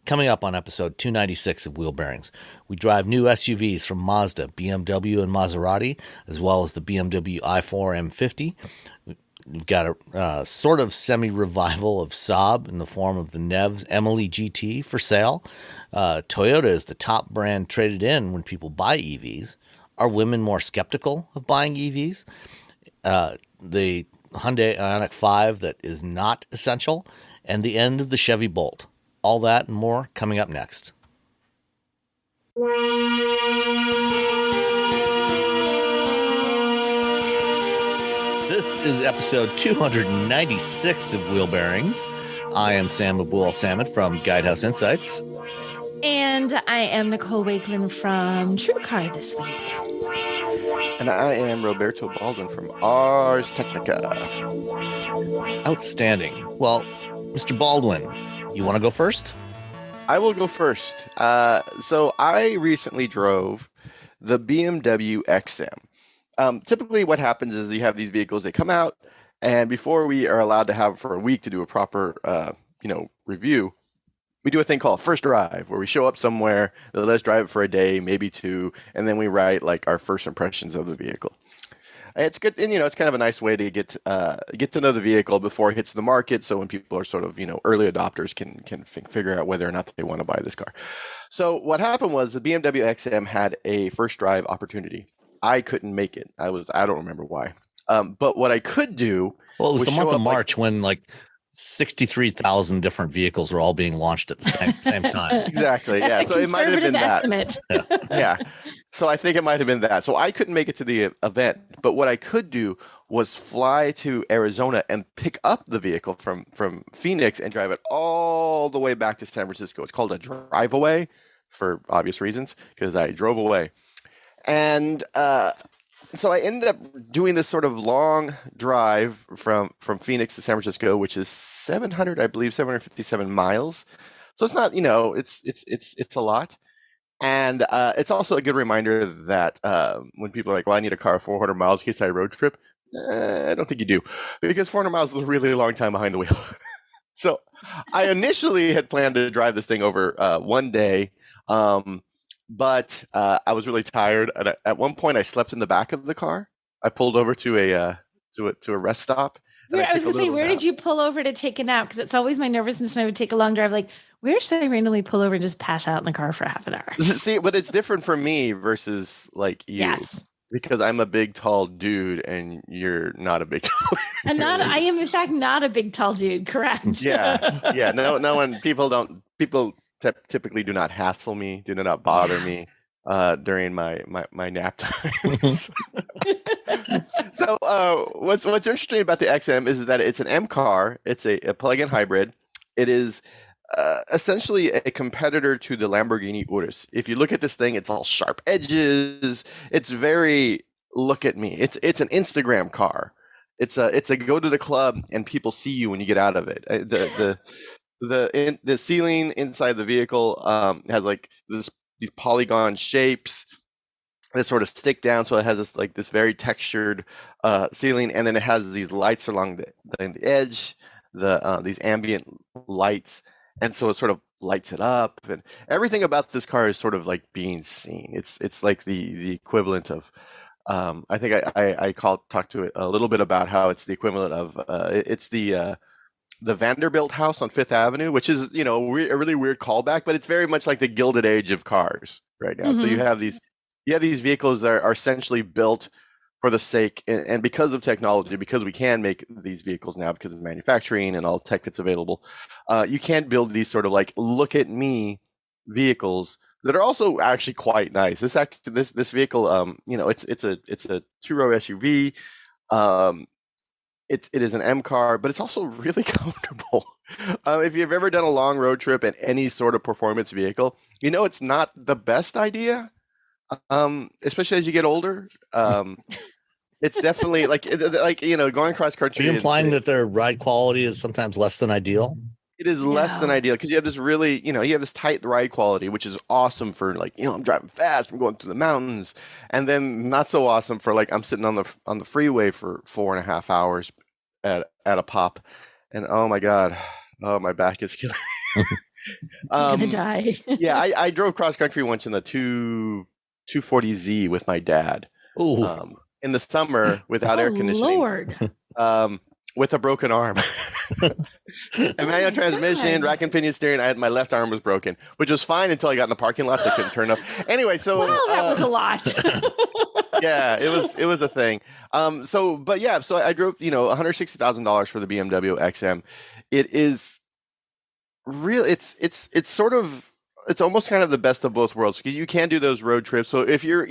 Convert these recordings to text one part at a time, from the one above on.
Coming up on episode 296 of Wheel Bearings, we drive new SUVs from Mazda, BMW, and Maserati, as well as the BMW i4 M50. We've got a sort of semi-revival of Saab in the form of the NEVs Emily GT for sale. Toyota is the top brand traded in when people buy EVs. Are women more skeptical of buying EVs? The Hyundai Ioniq 5 that is not essential, and the end of the Chevy Bolt. All that and more coming up next. This is episode 296 of Wheel Bearings. I am Sam Abul-Samad from Guidehouse Insights. And I am Nicole Wakeland from TrueCar this week. And I am Roberto Baldwin from Ars Technica. Outstanding. Well, Mr. Baldwin, you want to go first? I will go first. So I recently drove the BMW XM. Typically what happens is you have these vehicles, they come out, and before we are allowed to have for a week to do a proper review, we do a thing called first drive, where we show up somewhere, they let us drive it for a day, maybe two, and then we write like our first impressions of the vehicle. It's good, and it's kind of a nice way to get to know the vehicle before it hits the market. So when people are sort of early adopters can figure out whether or not they want to buy this car. So what happened was the BMW XM had a first drive opportunity. I couldn't make it. I don't remember why. But what I could do. Well, it was the month of March when 63,000 different vehicles were all being launched at the same time. Exactly. That's yeah. So it might have been estimate. that. Yeah. So I think it might have been that. So I couldn't make it to the event, but what I could do was fly to Arizona and pick up the vehicle from Phoenix and drive it all the way back to San Francisco. It's called a drive away for obvious reasons because I drove away. And so I ended up doing this sort of long drive from Phoenix to San Francisco, which is 757 miles. So it's not, it's a lot. And it's also a good reminder that when people are like, well, I need a car 400 miles in case I road trip. I don't think you do, because 400 miles is a really long time behind the wheel. So I initially had planned to drive this thing over one day. But I was really tired, and at one point I slept in the back of the car. I pulled over to a rest stop. I was going to say, where did you pull over to take a nap? Because it's always my nervousness when I would take a long drive. Like, where should I randomly pull over and just pass out in the car for half an hour? See, but it's different for me versus like you. Yes. Because I'm a big, tall dude, and you're not a big, tall dude. I am, in fact, not a big, tall dude. Correct. Yeah. No one. People typically do not hassle me, do not bother me during my nap time. So what's interesting about the XM is that it's an M car. It's a plug-in hybrid. It is essentially a competitor to the Lamborghini Urus. If you look at this thing, it's all sharp edges. It's very look at me. It's an Instagram car. It's a go to the club and people see you when you get out of it. The ceiling inside the vehicle has like these polygon shapes that sort of stick down, so it has this very textured ceiling, and then it has these lights along the edge, these ambient lights, and so it sort of lights it up, and everything about this car is sort of like being seen. It's like the equivalent of I think I talked to it a little bit about how it's the equivalent of it's the Vanderbilt house on Fifth Avenue, which is, a really weird callback, but it's very much like the Gilded Age of cars right now. Mm-hmm. So you have these vehicles that are essentially built for the sake, and because of technology, because we can make these vehicles now because of manufacturing and all tech that's available, you can build these sort of like look at me vehicles that are also actually quite nice. This vehicle, it's a two-row SUV. It is an M car, but it's also really comfortable. If you've ever done a long road trip in any sort of performance vehicle, it's not the best idea, especially as you get older. It's definitely going cross country. Are you implying that their ride quality is sometimes less than ideal? It is less than ideal because you have this really, you have this tight ride quality, which is awesome for I'm driving fast, I'm going through the mountains, and then not so awesome for I'm sitting on the freeway for 4.5 hours at a pop, and oh my god, my back is killing. I'm gonna die. Yeah, I drove cross country once in the 240Z with my dad. Ooh. In the summer without Oh air conditioning. Lord. With a broken arm. And manual my transmission, God. rack and pinion steering. My left arm was broken, which was fine until I got in the parking lot. So I couldn't turn up. Anyway, so Wow, that was a lot. yeah, it was a thing. So I drove $160,000 for the BMW XM. It is real. It's sort of. It's almost kind of the best of both worlds. You can do those road trips. So if you're,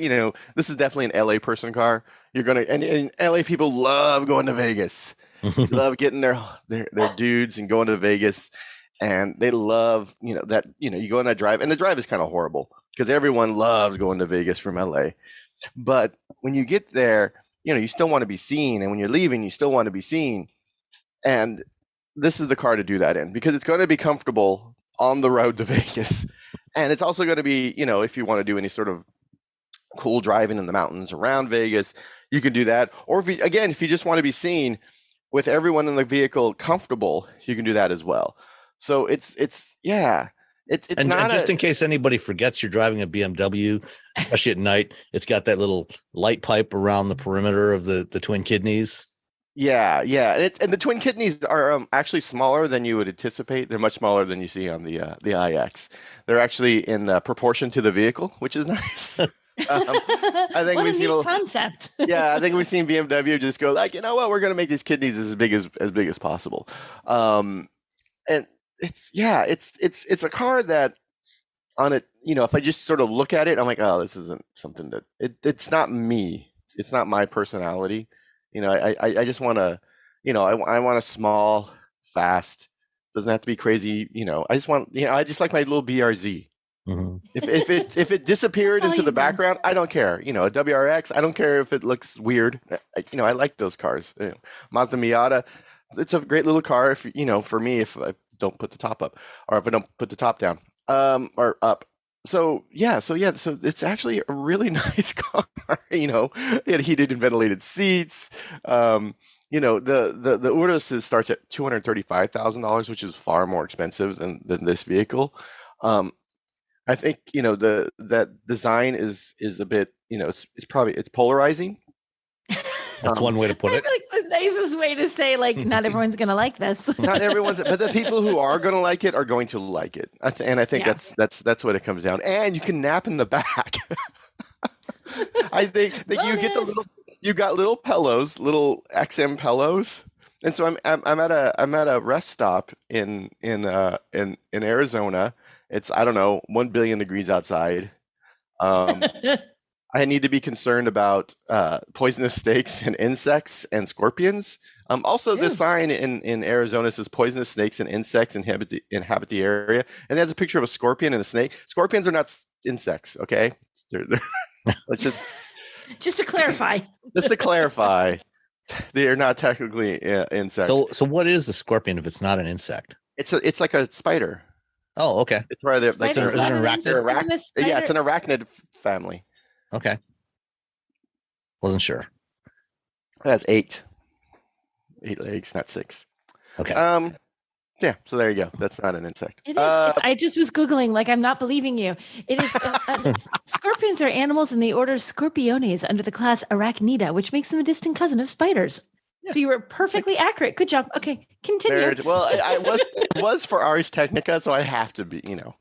this is definitely an LA person car. You're gonna, and LA people love going to Vegas. They love getting their dudes and going to Vegas, and they love, that, you go on that drive, and the drive is kind of horrible because everyone loves going to Vegas from LA. But when you get there, you still want to be seen, and when you're leaving, you still want to be seen. And this is the car to do that in because it's going to be comfortable on the road to Vegas. And it's also going to be, if you want to do any sort of cool driving in the mountains around Vegas, you can do that. Or if you just want to be seen with everyone in the vehicle comfortable, you can do that as well. So it's not. And just in case anybody forgets you're driving a BMW, especially at night, it's got that little light pipe around the perimeter of the twin kidneys. Yeah. And the twin kidneys are actually smaller than you would anticipate. They're much smaller than you see on the IX. They're actually in proportion to the vehicle, which is nice. I think we've seen concept. Yeah, I think we've seen BMW just go like, we're going to make these kidneys as big as possible. And it's a car that on it, if I just sort of look at it, I'm like, oh, this isn't something that it's not me. It's not my personality. I just want to, I want a small, fast, doesn't have to be crazy. I just want, I just like my little BRZ. Mm-hmm. If it disappeared into the background, I don't care. A WRX, I don't care if it looks weird. I like those cars. Mazda Miata, it's a great little car. If for me, if I don't put the top up, or if I don't put the top down, or up. So it's actually a really nice car. It had heated and ventilated seats. The Urus starts at $235,000, which is far more expensive than this vehicle. I think that design is a bit it's polarizing. That's one way to put it. I feel like the nicest way to say not everyone's gonna like this. Not everyone's, but the people who are gonna like it are going to like it. I think that's what it comes down. And you can nap in the back. I think that you got little pillows, little XM pillows. And so I'm at a rest stop in Arizona. It's, I don't know, 1 billion degrees outside. I need to be concerned about poisonous snakes and insects and scorpions. Also, this sign in Arizona says poisonous snakes and insects inhabit the area, and there's a picture of a scorpion and a snake. Scorpions are not insects, okay? They're let's just to clarify. Just to clarify, they are not technically insects. So what is a scorpion if it's not an insect? It's like a spider. Oh, okay. It's right there. Like, is it an arachnid? Yeah, it's an arachnid family. Okay. Wasn't sure. It has 8 legs, not 6. Okay. Yeah, so there you go. That's not an insect. It is. I just was Googling, I'm not believing you. It is. Scorpions are animals in the order Scorpiones under the class Arachnida, which makes them a distant cousin of spiders. Yeah. So you were perfectly accurate. Good job. Okay, continue. Well, it was for Ars Technica, so I have to be, They're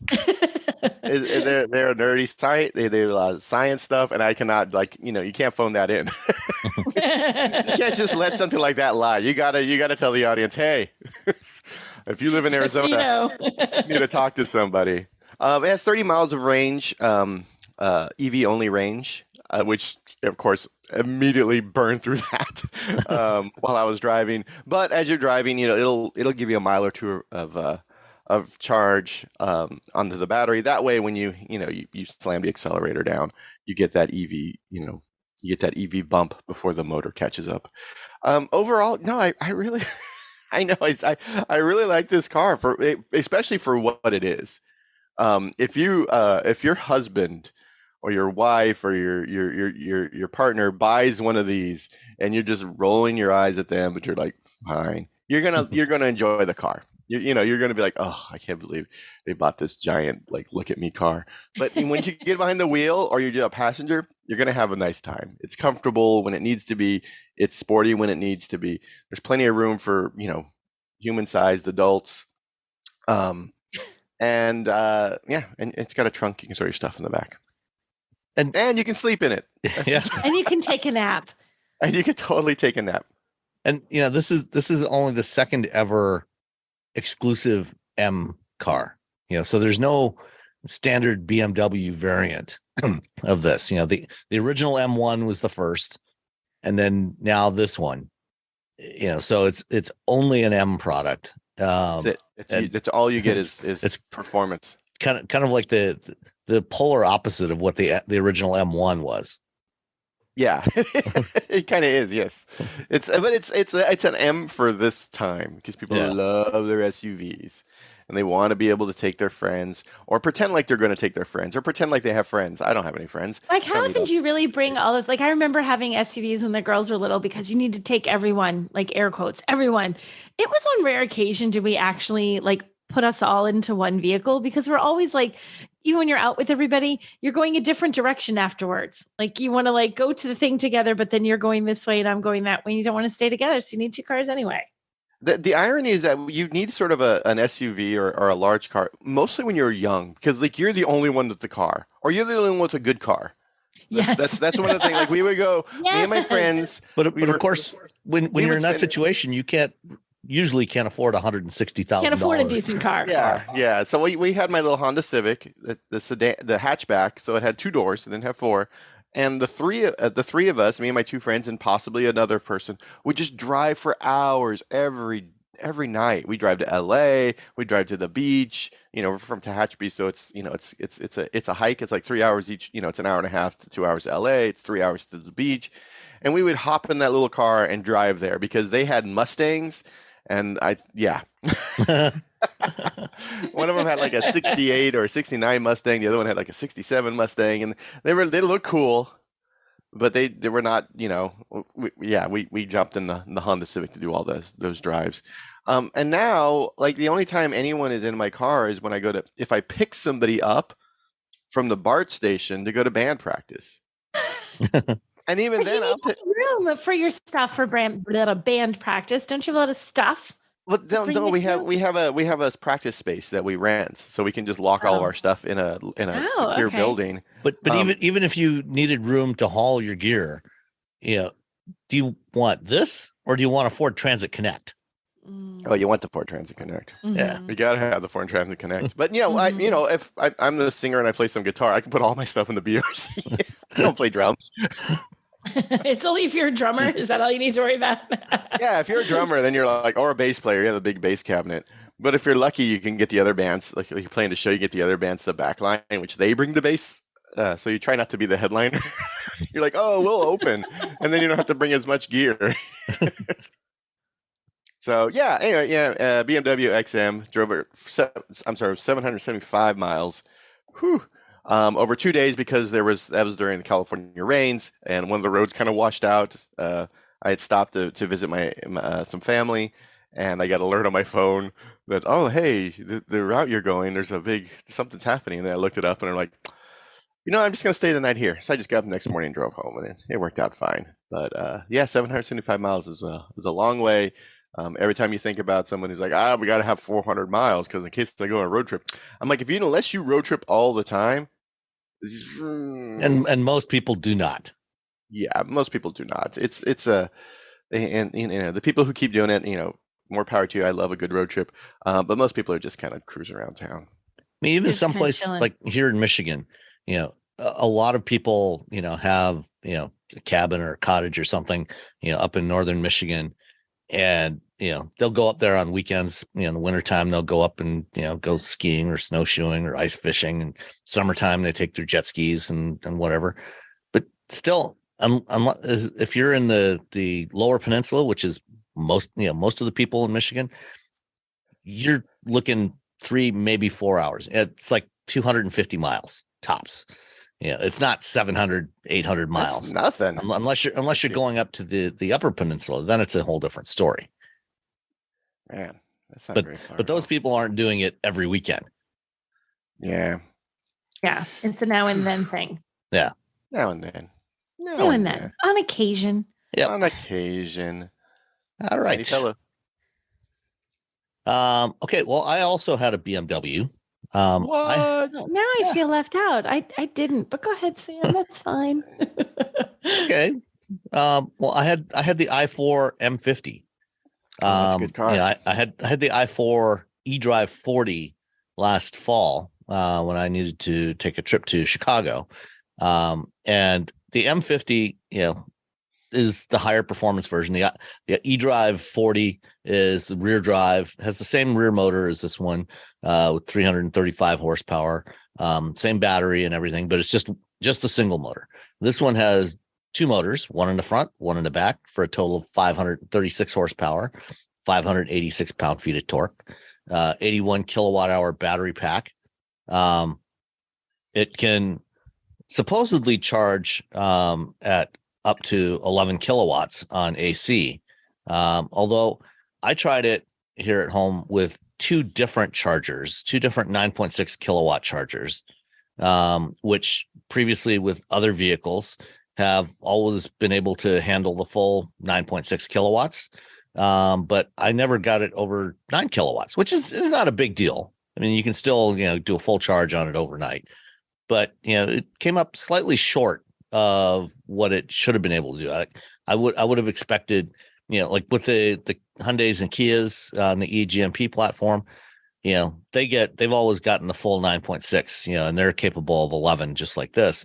a nerdy site. They do a lot of science stuff, and I cannot, you can't phone that in. You can't just let something like that lie. You gotta tell the audience, hey, if you live in Arizona, you need to talk to somebody. It has 30 miles of range, EV only range, which of course immediately burned through that while I was driving. But as you're driving, it'll give you a mile or two of charge onto the battery. That way, when you slam the accelerator down, you get that EV bump before the motor catches up. Overall, no, I really, I know I really like this car especially for what it is. If your husband or your wife or your partner buys one of these and you're just rolling your eyes at them, but you're like, fine, you're gonna enjoy the car. you're going to be like, oh, I can't believe they bought this giant, like, look at me car. But once you get behind the wheel or you're a passenger, you're going to have a nice time. It's comfortable when it needs to be. It's sporty when it needs to be. There's plenty of room for, human-sized adults. And it's got a trunk. You can store your stuff in the back. And you can sleep in it. Yeah. And you can take a nap. And you can totally take a nap. And this is only the second ever exclusive M car. So there's no standard BMW variant of this. The original M1 was the first, and then now this one. So it's only an M product. That's it. That's all you get is it's performance. Kind of like the polar opposite of what the original M1 was. Yeah, it kind of is. Yes, it's an M for this time because people love their SUVs and they want to be able to take their friends or pretend like they're going to take their friends or pretend like they have friends. I don't have any friends. Like, how often do you really bring all those? Like, I remember having SUVs when the girls were little because you need to take everyone, like air quotes, everyone. It was on rare occasion did we actually like put us all into one vehicle because we're always like, even when you're out with everybody, you're going a different direction afterwards. Like you want to like go to the thing together, but then you're going this way and I'm going that way. You don't want to stay together. So you need two cars anyway. The irony is that you need sort of an SUV or a large car, mostly when you're young, because like you're the only one with the car or you're the only one with a good car. Yes. That's one of the things. Like we would go, me and my friends. But of course, when you're in that situation, you usually can't afford $160,000. Can't afford a decent car. Yeah. So we had my little Honda Civic, the sedan, the hatchback. So it had 2 doors, it didn't have 4. And the three of us, me and my 2 friends, and possibly another person, would just drive for hours every night. We drive to LA, we drive to the beach. We're from Tehachapi, so it's a hike. It's like 3 hours each. It's an hour and a half to 2 hours to LA. It's 3 hours to the beach, and we would hop in that little car and drive there because they had Mustangs. And one of them had like a 68 or 69 Mustang. The other one had like a 67 Mustang, and they look cool, but they were not. We jumped in the Honda Civic to do all those drives. And now, like the only time anyone is in my car is when if I pick somebody up from the BART station to go to band practice. And even then, I'll take room for your stuff for band practice. Don't you have a lot of stuff? Well, no, we have a practice space that we rent, so we can just lock all of our stuff in a secure building. But even if you needed room to haul your gear, do you want this or do you want a Ford Transit Connect? Oh, you want the Ford Transit Connect? Mm-hmm. Yeah, you gotta have the Ford Transit Connect. But if I'm the singer and I play some guitar, I can put all my stuff in the BRC. I don't play drums. It's only if you're a drummer. Is that all you need to worry about? Yeah, if you're a drummer, then you're like, or a bass player, you have a big bass cabinet. But if you're lucky, you can get the other bands. Like you're playing a show, you get the other bands to the back line, which they bring the bass. So you try not to be the headliner. You're like, oh, we'll open, and then you don't have to bring as much gear. So BMW XM drove it. 775 miles. Whew. Over 2 days because that was during the California rains and one of the roads kind of washed out. I had stopped to visit my some family, and I got an alert on my phone that, oh, hey, the route you're going, there's something's happening. And then I looked it up and I'm like, I'm just gonna stay the night here. So I just got up the next morning and drove home, and it worked out fine. But 775 miles is a long way. Every time you think about someone who's like, we got to have 400 miles because in case I go on a road trip, I'm like, unless you road trip all the time, and most people do not. Yeah, most people do not. The people who keep doing it, more power to you. I love a good road trip, but most people are just kind of cruising around town. I mean, even someplace like here in Michigan, a lot of people, have a cabin or a cottage or something, up in northern Michigan. And, they'll go up there on weekends, in the wintertime, they'll go up and, go skiing or snowshoeing or ice fishing. And summertime, they take their jet skis and whatever. But still, if you're in the lower peninsula, which is most of the people in Michigan, you're looking 3, maybe 4 hours. It's like 250 miles tops. It's not 700, 800 miles. That's nothing. Unless you're going up to the upper peninsula, then it's a whole different story. Man, That's not very far. But those people aren't doing it every weekend. Yeah. Yeah, it's a now and then thing. Yeah. Now and then. Now and then. On occasion. Yep. On occasion. All right. Any fella. Okay. Well, I also had a BMW. What? Now I feel left out. I didn't, but go ahead, Sam. That's fine. Okay. Well, I had the i4 M50. That's a good car. I had the i4 eDrive 40 last fall when I needed to take a trip to Chicago. And the M50, is the higher performance version. The eDrive 40 is rear drive, has the same rear motor as this one, with 335 horsepower, same battery and everything, but it's just a single motor. This one has two motors, one in the front, one in the back, for a total of 536 horsepower, 586 pound-feet of torque, 81 kilowatt hour battery pack. It can supposedly charge at up to 11 kilowatts on AC. Although I tried it here at home with two different 9.6 kilowatt chargers, which previously with other vehicles have always been able to handle the full 9.6 kilowatts. But I never got it over 9 kilowatts, which is not a big deal. I mean, you can still, do a full charge on it overnight, but, it came up slightly short of what it should have been able to do. I would have expected, like with the Hyundais and Kias on the eGMP platform, they've always gotten the full 9.6, and they're capable of 11, just like this.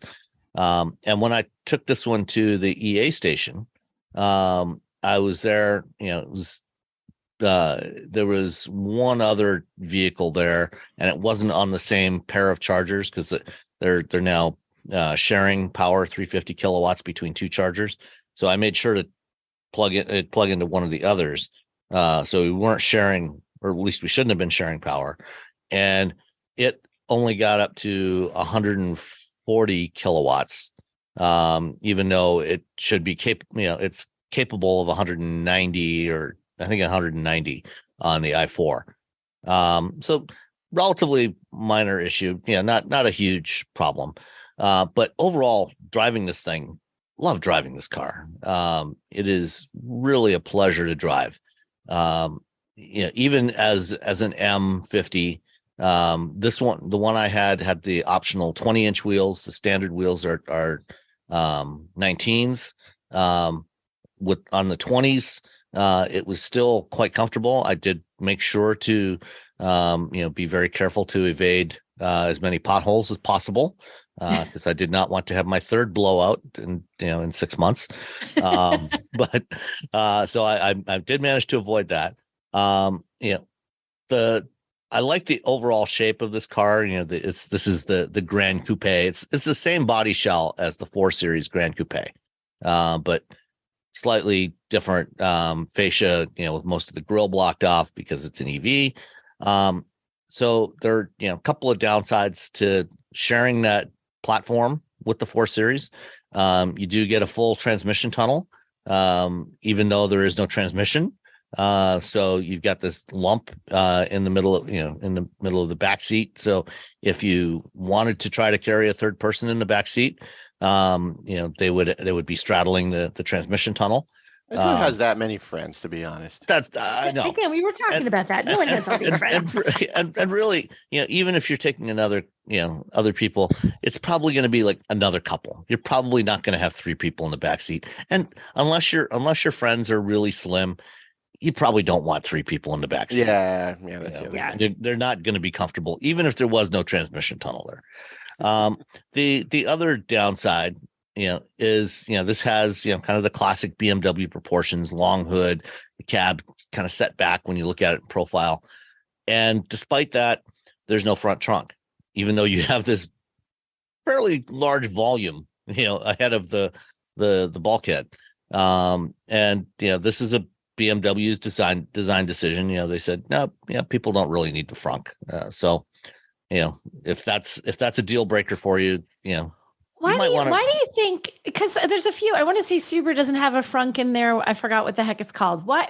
And when I took this one to the EA station, I was there, it was, there was one other vehicle there, and it wasn't on the same pair of chargers because they're now sharing power 350 kilowatts between two chargers. So I made sure to plug into one of the others. So we weren't sharing, or at least we shouldn't have been sharing power. And it only got up to 140 kilowatts, even though it should be it's capable of 190, or I think 190 on the i4. So relatively minor issue, not a huge problem. But overall, driving this thing, love driving this car. It is really a pleasure to drive. Even as an M50, this one, the one I had the optional 20-inch wheels. The standard wheels are 19s. With on the 20s, it was still quite comfortable. I did make sure to be very careful to evade as many potholes as possible, because I did not want to have my third blowout in 6 months. But so I did manage to avoid that. I like the overall shape of this car. This is the Grand Coupe. It's the same body shell as the 4 Series Grand Coupe, but slightly different fascia, with most of the grille blocked off because it's an EV. So there are, a couple of downsides to sharing that platform with the 4 Series. You do get a full transmission tunnel, even though there is no transmission. So you've got this lump in the middle of the back seat. So if you wanted to try to carry a third person in the back seat, they would be straddling the transmission tunnel. Who has that many friends, to be honest? That's I know. Again, we were talking about that. No one has all these friends. And really, even if you're taking other people, it's probably going to be like another couple. You're probably not going to have 3 people in the back seat. And unless your friends are really slim, you probably don't want 3 people in the back seat. Yeah, that's the other thing. They're not going to be comfortable, even if there was no transmission tunnel there. The other downside, is, this has, kind of the classic BMW proportions, long hood, the cab kind of set back when you look at it in profile. And despite that, there's no front trunk, even though you have this fairly large volume, ahead of the bulkhead. And, this is a BMW's design decision. They said, no, people don't really need the frunk. So, if that's a deal breaker for you, Why do you think, because there's a few, I want to say Subaru doesn't have a frunk in there. I forgot what the heck it's called. Why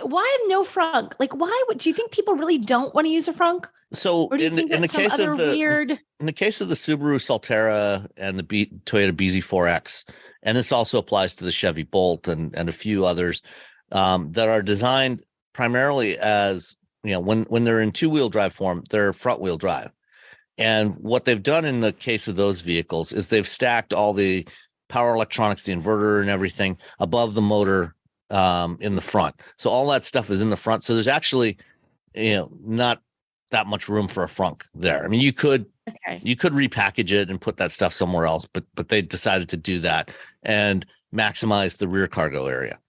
no frunk? Like, do you think people really don't want to use a frunk? So or do you think in the case of weird? In the case of the Subaru Solterra and the Toyota BZ4X, and this also applies to the Chevy Bolt and a few others that are designed primarily as, when they're in two-wheel drive form, they're front-wheel drive. And what they've done in the case of those vehicles is they've stacked all the power electronics, the inverter and everything above the motor in the front. So all that stuff is in the front. So there's actually, not that much room for a frunk there. I mean, you could repackage it and put that stuff somewhere else, but they decided to do that and maximize the rear cargo area.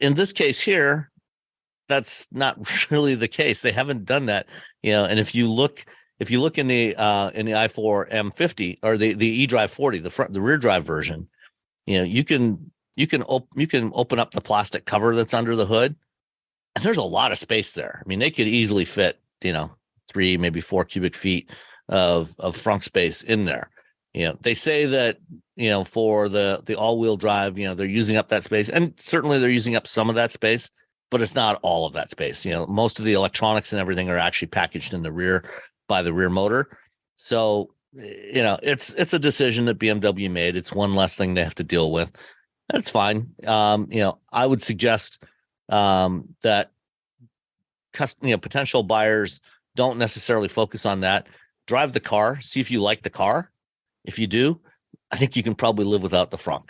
In this case here, that's not really the case. They haven't done that, and if you look in the i4 M50 or the eDrive 40, the rear drive version, you can open up the plastic cover that's under the hood, and there's a lot of space there. I mean, they could easily fit 3, maybe 4 cubic feet of frunk space in there. They say that for the all-wheel drive, they're using up that space, and certainly they're using up some of that space, but it's not all of that space. Most of the electronics and everything are actually packaged in the rear by the rear motor. So, it's a decision that BMW made. It's one less thing they have to deal with. That's fine. I would suggest that potential buyers don't necessarily focus on that. Drive the car, see if you like the car. If you do, I think you can probably live without the frunk.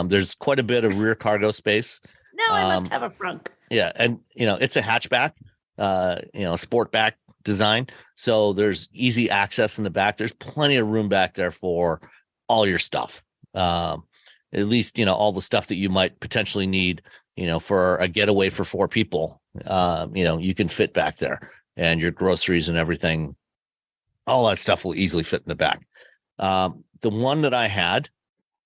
There's quite a bit of rear cargo space. No, I must have a frunk. Yeah, and it's a hatchback, sportback design. So there's easy access in the back. There's plenty of room back there for all your stuff. At least, all the stuff that you might potentially need, for a getaway for 4 people. You can fit back there, and your groceries and everything, all that stuff will easily fit in the back. The one that I had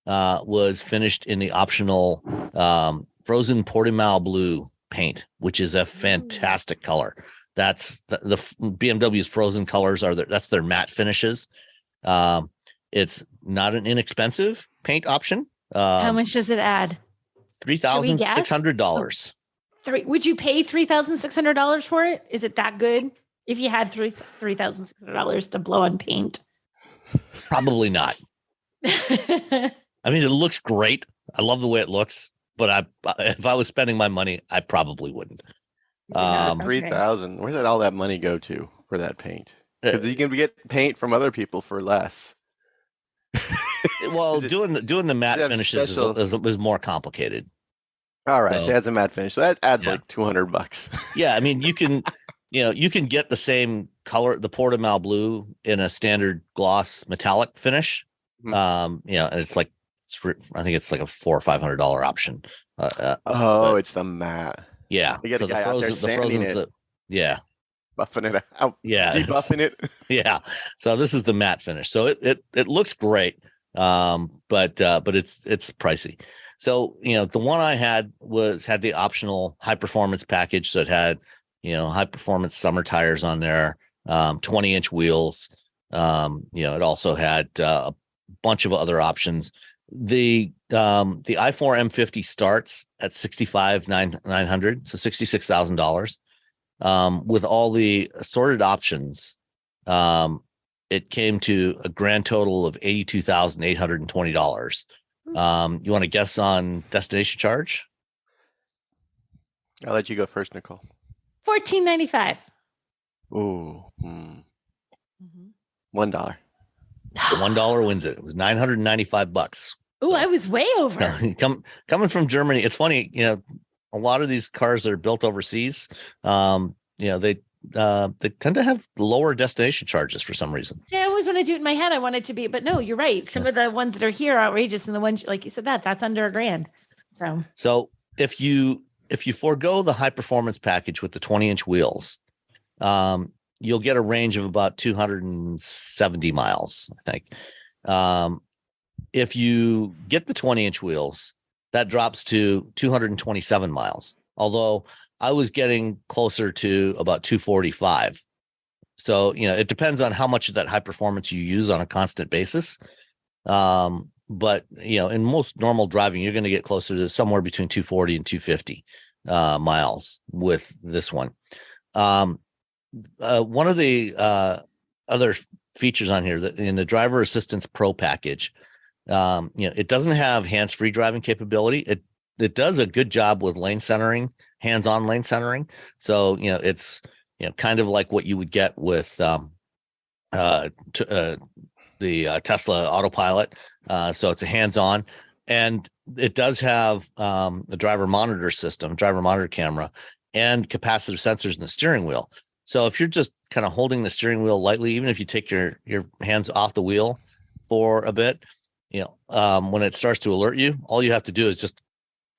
was finished in the optional frozen Portimao blue paint, which is a fantastic color. That's the BMW's frozen colors that's their matte finishes. It's not an inexpensive paint option. How much does it add? $3,600. Would you pay $3,600 for it? Is it that good? If you had $3,600 to blow on paint? Probably not. I mean, it looks great. I love the way it looks, but if I was spending my money, I probably wouldn't. 3,000. Where did all that money go to for that paint? Because you can get paint from other people for less. Well, doing the matte finishes is more complicated. All right, so it has a matte finish, so that adds like $200. Yeah, I mean, you can get the same color, the Portimao blue, in a standard gloss metallic finish. And it's like I think it's like a $400 or $500 option. It's the matte. Yeah, you get so a guy the frozen's buffing it out. Yeah, debuffing it. Yeah, so this is the matte finish. So it looks great, but it's pricey. So the one I had the optional high performance package. So it had high performance summer tires on there, 20-inch wheels. It also had a bunch of other options. The i4 M50 starts at $65,900, so $66,000. With all the assorted options, it came to a grand total of $82,820. You want to guess on destination charge? I'll let you go first, Nicole. $14.95. Ooh. $1. $1 wins it. It was $995. Oh, I was way over. Coming from Germany, it's funny. A lot of these cars that are built overseas, they tend to have lower destination charges for some reason. Yeah, I always want to do it in my head. I want it to be, but no, you're right. Some of the ones that are here are outrageous, and the ones like you said that's under $1,000. So if you forego the high performance package with the 20-inch wheels, you'll get a range of about 270 miles, I think. If you get the 20-inch wheels, that drops to 227 miles. Although I was getting closer to about 245. So, it depends on how much of that high performance you use on a constant basis. but in most normal driving, you're going to get closer to somewhere between 240 and 250 miles with this one. One of the other features on here that in the driver assistance pro package, it doesn't have hands-free driving capability. It does a good job with lane centering, hands-on lane centering. So it's kind of like what you would get with the Tesla autopilot. So it's a hands-on, and it does have a driver monitor system, driver monitor camera, and capacitive sensors in the steering wheel. So if you're just kind of holding the steering wheel lightly, even if you take your hands off the wheel for a bit, when it starts to alert you, all you have to do is just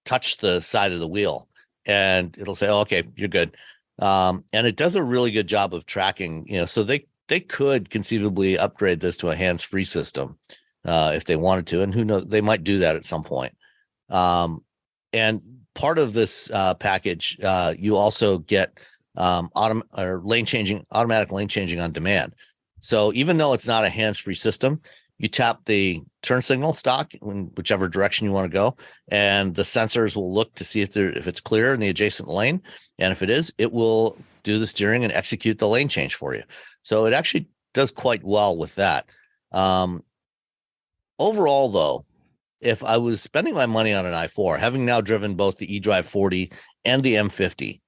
touch the side of the wheel and it'll say, oh, okay, you're good. And it does a really good job of tracking, so they could conceivably upgrade this to a hands-free system if they wanted to. And who knows, they might do that at some point. And part of this package, you also get automatic lane changing on demand. So even though it's not a hands-free system, you tap the turn signal stock in whichever direction you want to go, and the sensors will look to see if it's clear in the adjacent lane. And if it is, it will do the steering and execute the lane change for you. So it actually does quite well with that. Overall, though, if I was spending my money on an i4, having now driven both the eDrive 40 and the M50,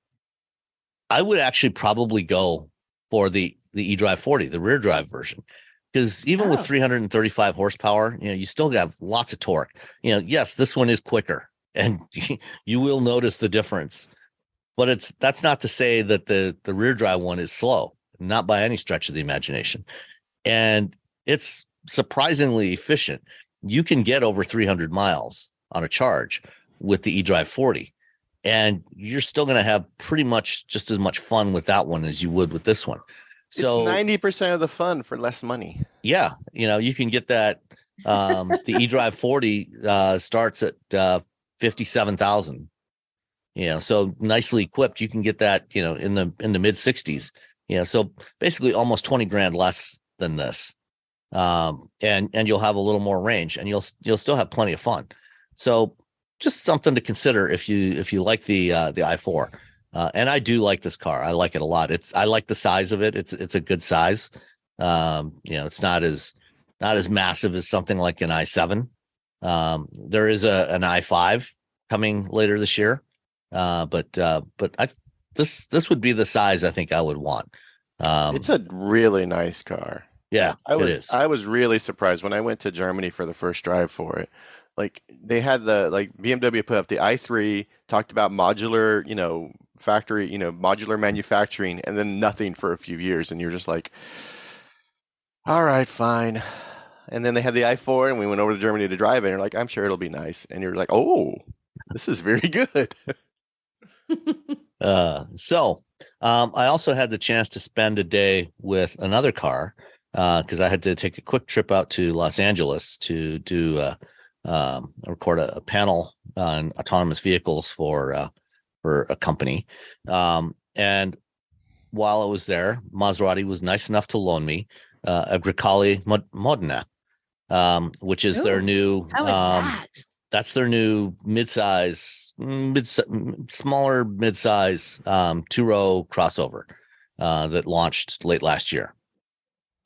I would actually probably go for the eDrive 40, the rear drive version. Because even with 335 horsepower, you still have lots of torque. Yes, this one is quicker, and you will notice the difference. But that's not to say that the rear drive one is slow, not by any stretch of the imagination. And it's surprisingly efficient. You can get over 300 miles on a charge with the eDrive 40, and you're still going to have pretty much just as much fun with that one as you would with this one. So it's 90% of the fun for less money. Yeah, you can get that. The eDrive 40 starts at 57,000. So nicely equipped, you can get that in the mid 60s. So basically almost 20 grand less than this, and you'll have a little more range, and you'll still have plenty of fun. So just something to consider if you like the i4. And I do like this car. I like it a lot. I like the size of it. It's a good size. It's not as massive as something like an i7. There is an i5 coming later this year. But this would be the size I think I would want. It's a really nice car. Yeah, it is. I was really surprised when I went to Germany for the first drive for it. Like they had BMW put up the i3, talked about modular, factory, modular manufacturing, and then nothing for a few years. And you're just like, all right, fine. And then they had the i4 and we went over to Germany to drive it. And you're like, I'm sure it'll be nice. And you're like, oh, this is very good. I also had the chance to spend a day with another car because I had to take a quick trip out to Los Angeles to record a panel on autonomous vehicles for a company. And while I was there, Maserati was nice enough to loan me a Grecale Modena, which is their new. How is that? That's their new smaller mid-size two-row crossover that launched late last year.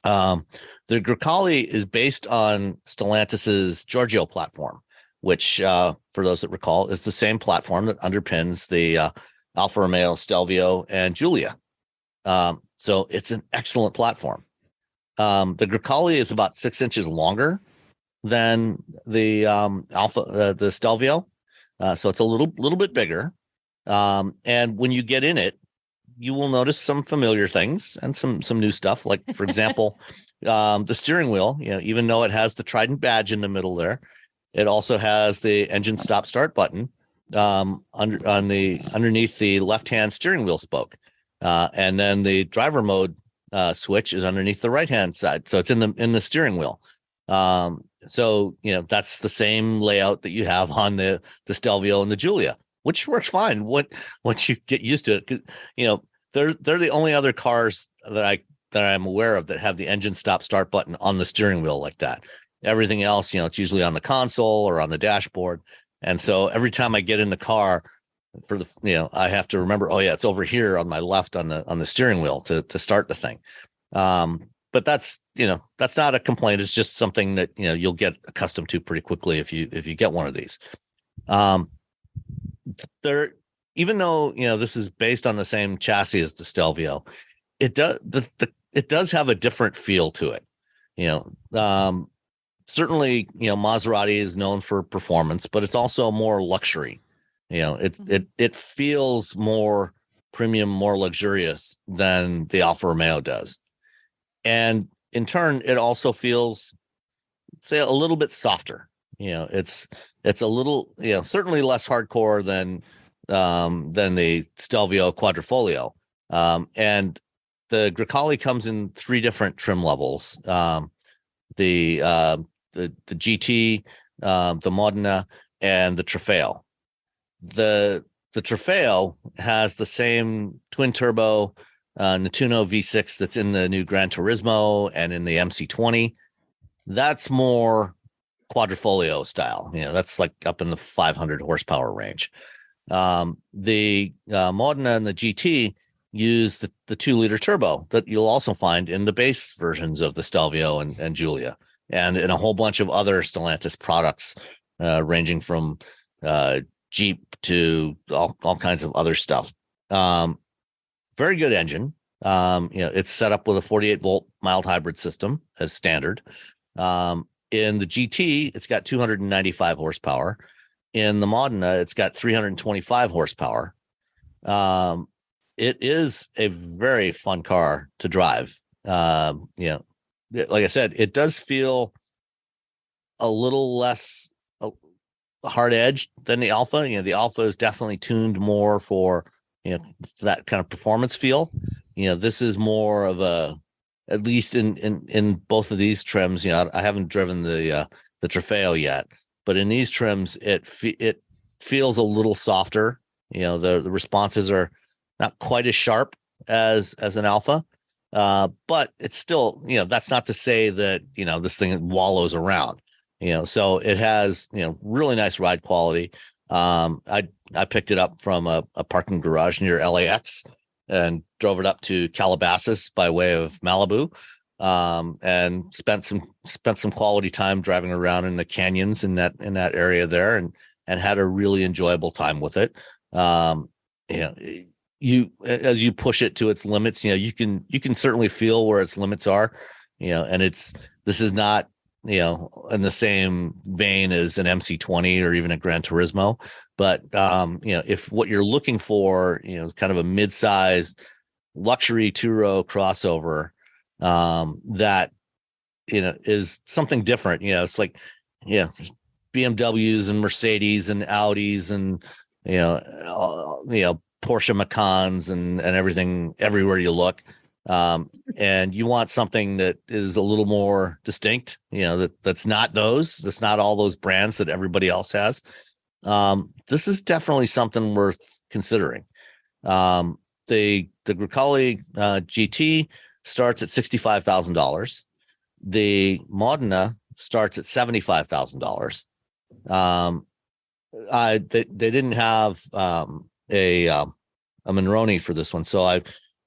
The Grecale is based on Stellantis's Giorgio platform, which, for those that recall, is the same platform that underpins the Alfa Romeo Stelvio and Giulia. So it's an excellent platform. The Grecale is about 6 inches longer than the the Stelvio, so it's a little bit bigger. And when you get in it, you will notice some familiar things and some new stuff. Like, for example, the steering wheel. Even though it has the Trident badge in the middle there, it also has the engine stop start button underneath the left-hand steering wheel spoke, and then the driver mode switch is underneath the right-hand side. So it's in the steering wheel. So that's the same layout that you have on the Stelvio and the Giulia, which works fine once you get used to it. 'Cause, they're the only other cars that I'm aware of that have the engine stop start button on the steering wheel like that. Everything else, it's usually on the console or on the dashboard. And so every time I get in the car I have to remember, oh yeah, it's over here on my left on the steering wheel to start the thing. But that's not a complaint. It's just something that, you'll get accustomed to pretty quickly if you get one of these. There, even though, this is based on the same chassis as the Stelvio, it does have a different feel to it. Certainly, Maserati is known for performance, but it's also more luxury. It feels more premium, more luxurious than the Alfa Romeo does. And in turn, it also feels, say, a little bit softer. It's a little, certainly less hardcore than the Stelvio Quadrifoglio. And the Grecale comes in 3 different trim levels. The GT, the Modena, and the Trofeo. The Trofeo has the same twin turbo Nettuno V6 that's in the new Gran Turismo and in the MC20. That's more Quadrifoglio style. That's like up in the 500 horsepower range. The Modena and the GT use the 2-liter turbo that you'll also find in the base versions of the Stelvio and Giulia, and in a whole bunch of other Stellantis products, ranging from Jeep to all kinds of other stuff. Very good engine. It's set up with a 48-volt mild hybrid system as standard. In the GT, it's got 295 horsepower. In the Modena, it's got 325 horsepower. It is a very fun car to drive. Like I said, it does feel a little less hard edged than the Alfa. The Alfa is definitely tuned more for that kind of performance feel. This is more of a, at least in both of these trims. I haven't driven the Trofeo yet, but in these trims it feels a little softer. The responses are not quite as sharp as an Alfa, but it's still, that's not to say that this thing wallows around. So it has, really nice ride quality. I picked it up from a parking garage near LAX and drove it up to Calabasas by way of Malibu, and spent some quality time driving around in the canyons in that area there, and had a really enjoyable time with it. As you push it to its limits, you can certainly feel where its limits are, and this is not, in the same vein as an MC20 or even a Gran Turismo. But, if what you're looking for, is kind of a mid-sized luxury 2-row crossover, that, is something different. It's like, BMWs and Mercedes and Audis and, Porsche Macans and everything everywhere you look. And you want something that is a little more distinct, that's not all those brands that everybody else has. This is definitely something worth considering. The Grecale GT starts at $65,000. The Modena starts at $75,000. They didn't have a Monroney for this one, so I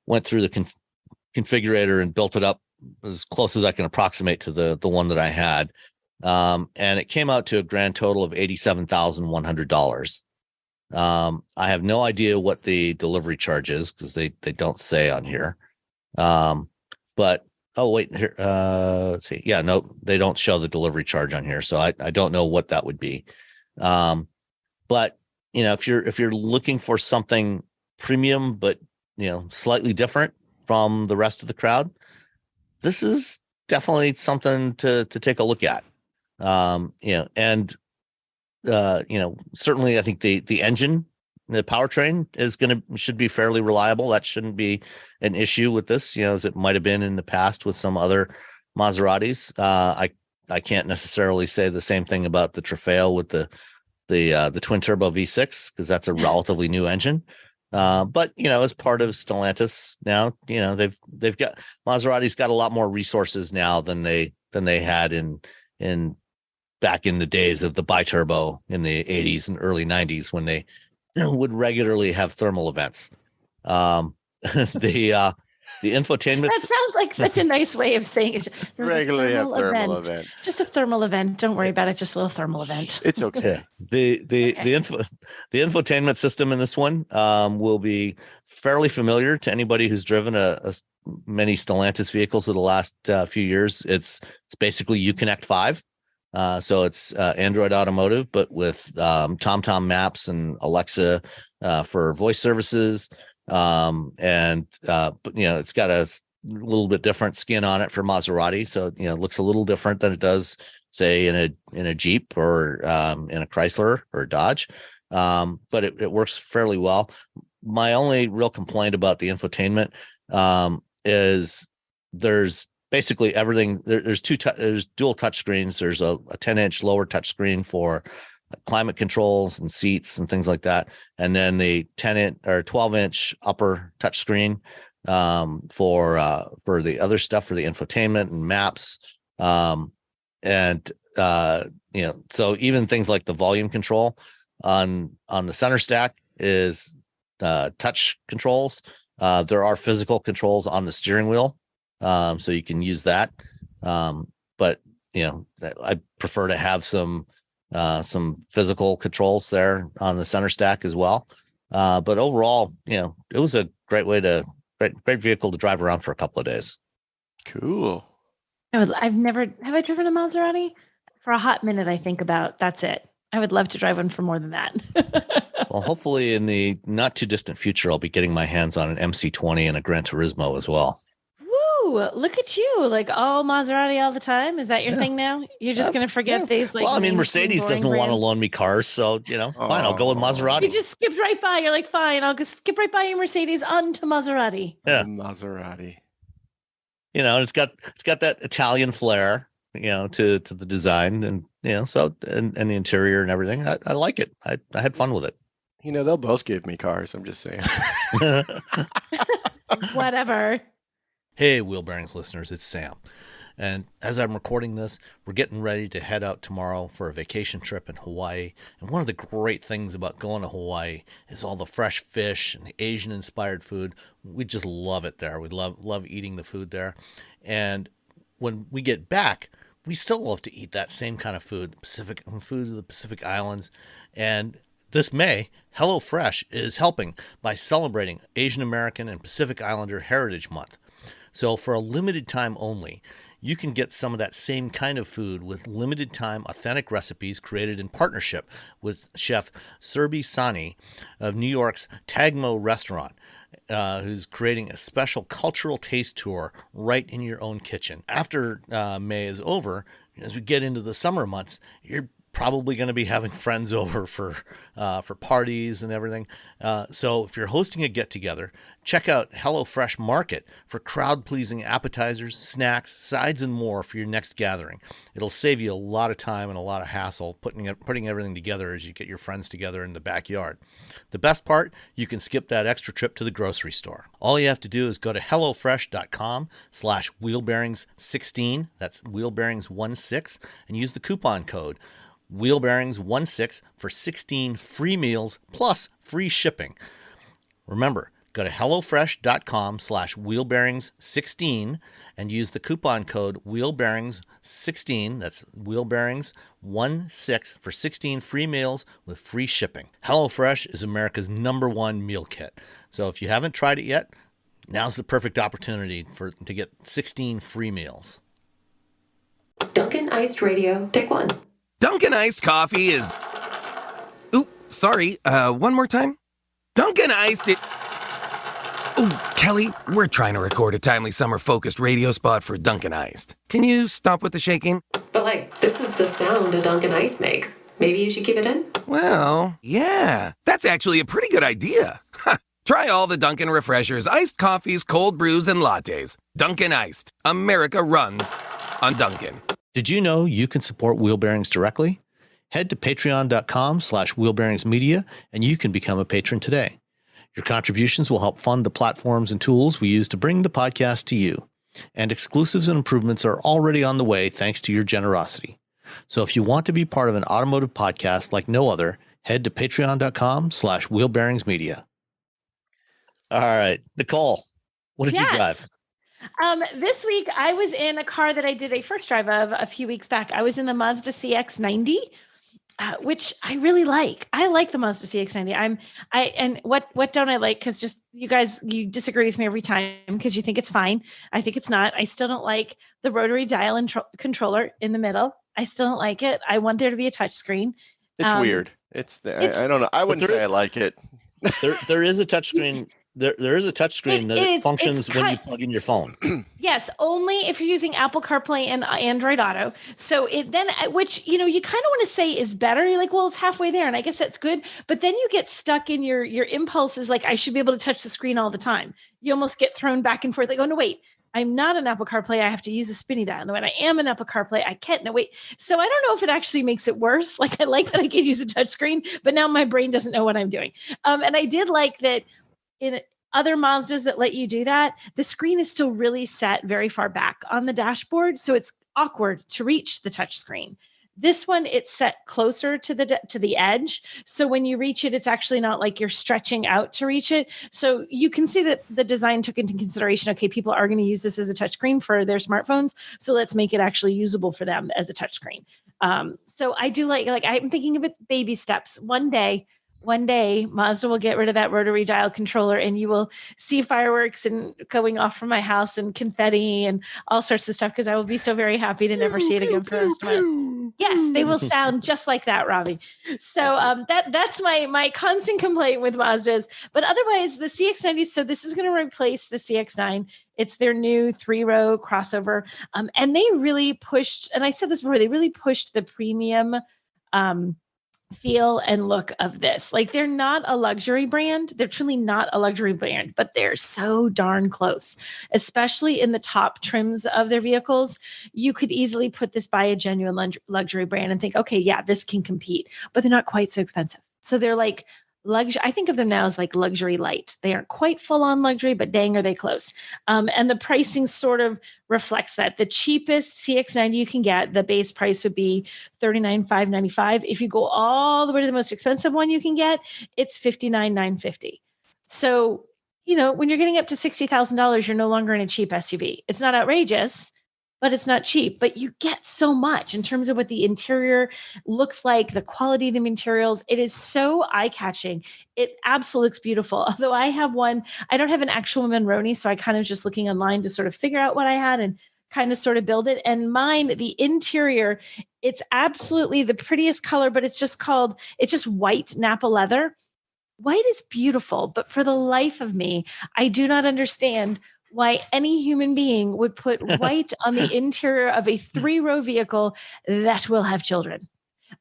went through the configurator and built it up as close as I can approximate to the one that I had. And it came out to a grand total of $87,100. I have no idea what the delivery charge is because they don't say on here. But oh wait, here, let's see. Yeah, no, they don't show the delivery charge on here, so I don't know what that would be. But if you're looking for something premium but slightly different from the rest of the crowd, this is definitely something to take a look at. Certainly I think the engine, the powertrain should be fairly reliable. That shouldn't be an issue with this, as it might have been in the past with some other Maseratis. I can't necessarily say the same thing about the Trofeo with the twin turbo V6, because that's a relatively new engine. But as part of Stellantis now, they've got, Maserati's got a lot more resources now than they had in back in the days of the biturbo in the 80s and early 90s when they would regularly have thermal events. The infotainment. That sounds like such a nice way of saying it. Regularly have thermal events. Just a thermal event. Don't worry about it. Just a little thermal event. It's okay. Okay. The infotainment system in this one will be fairly familiar to anybody who's driven many Stellantis vehicles of the last few years. It's basically Uconnect 5. So it's Android Automotive, but with TomTom Maps and Alexa for voice services. But it's got a little bit different skin on it for Maserati. So, it looks a little different than it does, say, in a Jeep or in a Chrysler or a Dodge. But it works fairly well. My only real complaint about the infotainment is there's basically everything. There's dual touch screens. There's a 10-inch lower touch screen for climate controls and seats and things like that, and then the 10-inch or 12-inch upper touch screen for the other stuff, for the infotainment and maps, so even things like the volume control on the center stack is touch controls. There are physical controls on the steering wheel, so you can use that, but I prefer to have some physical controls there on the center stack as well. But overall, it was a great vehicle to drive around for a couple of days. Cool. Have I driven a Maserati? For a hot minute, I think about that's it. I would love to drive one for more than that. Well, hopefully in the not too distant future, I'll be getting my hands on an MC20 and a Gran Turismo as well. Woo! Look at you, like all Maserati all the time. Is that your thing now? You're just going to forget these? Like, well, I mean, Mercedes doesn't want to loan me cars, so fine, I'll go with Maserati. You just skipped right by. You're like, fine, I'll just skip right by your Mercedes onto Maserati. Yeah, Maserati. It's got that Italian flair, to the design, and so and the interior and everything. I like it. I had fun with it. They'll both give me cars. I'm just saying. Whatever. Hey, Wheel Bearings listeners, it's Sam. And as I'm recording this, we're getting ready to head out tomorrow for a vacation trip in Hawaii. And one of the great things about going to Hawaii is all the fresh fish and the Asian-inspired food. We just love it there. We love eating the food there. And when we get back, we still love to eat that same kind of food, food of the Pacific Islands. And this May, HelloFresh is helping by celebrating Asian American and Pacific Islander Heritage Month. So for a limited time only, you can get some of that same kind of food with limited time authentic recipes created in partnership with Chef Surbi Sani of New York's Tagmo restaurant, who's creating a special cultural taste tour right in your own kitchen. After May is over, as we get into the summer months, you're probably going to be having friends over for parties and everything. So if you're hosting a get-together, check out HelloFresh Market for crowd-pleasing appetizers, snacks, sides, and more for your next gathering. It'll save you a lot of time and a lot of hassle putting everything together as you get your friends together in the backyard. The best part, you can skip that extra trip to the grocery store. All you have to do is go to hellofresh.com/wheelbearings16, that's wheelbearings16, and use the coupon code wheelbearings16 for 16 free meals plus free shipping. Remember, go to hellofresh.com/wheelbearings16 and use the coupon code wheelbearings16, that's wheelbearings16, for 16 free meals with free shipping. HelloFresh is America's #1 meal kit. So if you haven't tried it yet, now's the perfect opportunity to get 16 free meals. Dunkin' Iced Radio, take one. Dunkin' Iced Coffee is... Ooh, sorry, one more time? Dunkin' Iced it... Ooh, Kelly, we're trying to record a timely summer-focused radio spot for Dunkin' Iced. Can you stop with the shaking? But this is the sound a Dunkin' Ice makes. Maybe you should keep it in? Well, yeah, that's actually a pretty good idea. Try all the Dunkin' Refreshers, iced coffees, cold brews, and lattes. Dunkin' Iced. America runs on Dunkin'. Did you know you can support Wheel Bearings directly? Head to patreon.com/wheelbearingsmedia and you can become a patron today. Your contributions will help fund the platforms and tools we use to bring the podcast to you. And exclusives and improvements are already on the way thanks to your generosity. So if you want to be part of an automotive podcast like no other, head to patreon.com/wheelbearingsmedia. All right, Nicole, what did you drive? This week I was in a car that I did a first drive of a few weeks back. I was in the Mazda CX-90. Which I really like. I like the Mazda CX-90. And what don't I like? Because just you guys, you disagree with me every time because you think it's fine. I think it's not. I still don't like the rotary dial and controller in the middle. I still don't like it. I want there to be a touch screen. It's weird. I don't know. I wouldn't say I like it. There is a touch screen. There is a touch screen that functions when you plug in your phone. Yes, only if you're using Apple CarPlay and Android Auto. So which, you kind of want to say is better. You're like, well, it's halfway there. And I guess that's good. But then you get stuck in your impulse is like, I should be able to touch the screen all the time. You almost get thrown back and forth. Like, oh, no, wait, I'm not an Apple CarPlay. I have to use a spinny dial. No, when I am an Apple CarPlay, I can't. No, wait. So I don't know if it actually makes it worse. Like, I like that I can use a touch screen, but now my brain doesn't know what I'm doing. And I did like that in other Mazdas that let you do that, the screen is still really set very far back on the dashboard. So it's awkward to reach the touch screen. This one, it's set closer to the edge. So when you reach it, it's actually not like you're stretching out to reach it. So you can see that the design took into consideration, okay, people are going to use this as a touch screen for their smartphones. So let's make it actually usable for them as a touch screen. So I do like I'm thinking of it baby steps. One day, Mazda will get rid of that rotary dial controller and you will see fireworks and going off from my house and confetti and all sorts of stuff because I will be so very happy to never see it again for the rest of my life. Yes, they will sound just like that, Robbie. So that's my constant complaint with Mazdas. But otherwise, the CX-90, so this is going to replace the CX-9. It's their new 3-row crossover. And they really pushed, and I said this before, they really pushed the premium feel and look of this. Like, they're not a luxury brand. They're truly not a luxury brand, but they're so darn close, especially in the top trims of their vehicles. You could easily put this by a genuine luxury brand and think, okay, yeah, this can compete, but they're not quite so expensive. So they're like luxury. I think of them now as like luxury light. They aren't quite full on luxury, but dang, are they close. And the pricing sort of reflects that. The cheapest CX-90 you can get, the base price would be $39,595. If you go all the way to the most expensive one you can get, it's $59,950. So, when you're getting up to $60,000, you're no longer in a cheap SUV. It's not outrageous, but it's not cheap. But you get so much in terms of what the interior looks like, the quality of the materials. It is so eye-catching. It absolutely looks beautiful. Although I have one, I don't have an actual Monroney, so I kind of just looking online to sort of figure out what I had and kind of sort of build it. And mine, the interior, it's absolutely the prettiest color, but it's just white Napa leather. White is beautiful, but for the life of me, I do not understand why any human being would put white on the interior of a 3-row vehicle that will have children.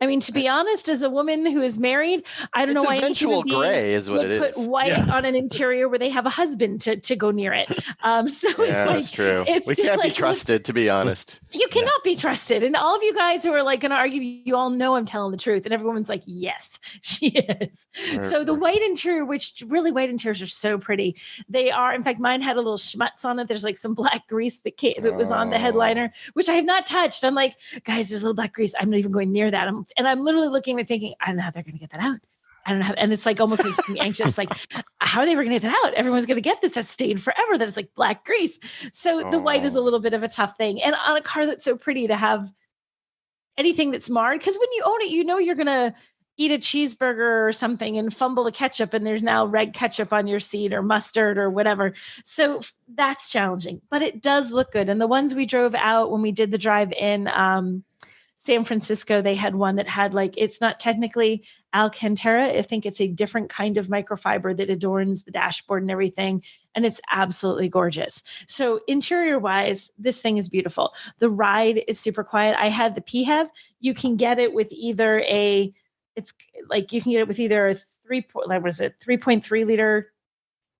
I mean, to be honest, as a woman who is married, I don't know why any human being gray is what would it put is. white on an interior where they have a husband to go near it. So it's like, that's true. We can't be trusted, to be honest. You cannot be trusted. And all of you guys who are like going to argue, you all know I'm telling the truth. And everyone's like, yes, she is. So the white interior, which really white interiors are so pretty. They are, in fact, mine had a little schmutz on it. There's like some black grease that was on the headliner, which I have not touched. I'm like, guys, there's a little black grease. I'm not even going near that. And I'm literally looking and thinking, I don't know how they're going to get that out. I don't know how, and it's like almost making me anxious. Like, how are they ever going to get that out? Everyone's going to get this. That's stained forever. That it's like black grease. So the white is a little bit of a tough thing. And on a car that's so pretty, to have anything that's marred, because when you own it, you're going to eat a cheeseburger or something and fumble the ketchup, and there's now red ketchup on your seat or mustard or whatever. So that's challenging, but it does look good. And the ones we drove out when we did the drive in San Francisco, they had one that had it's not technically Alcantara. I think it's a different kind of microfiber that adorns the dashboard and everything. And it's absolutely gorgeous. So interior wise, this thing is beautiful. The ride is super quiet. I had the PHEV. You can get it with either a 3.3 liter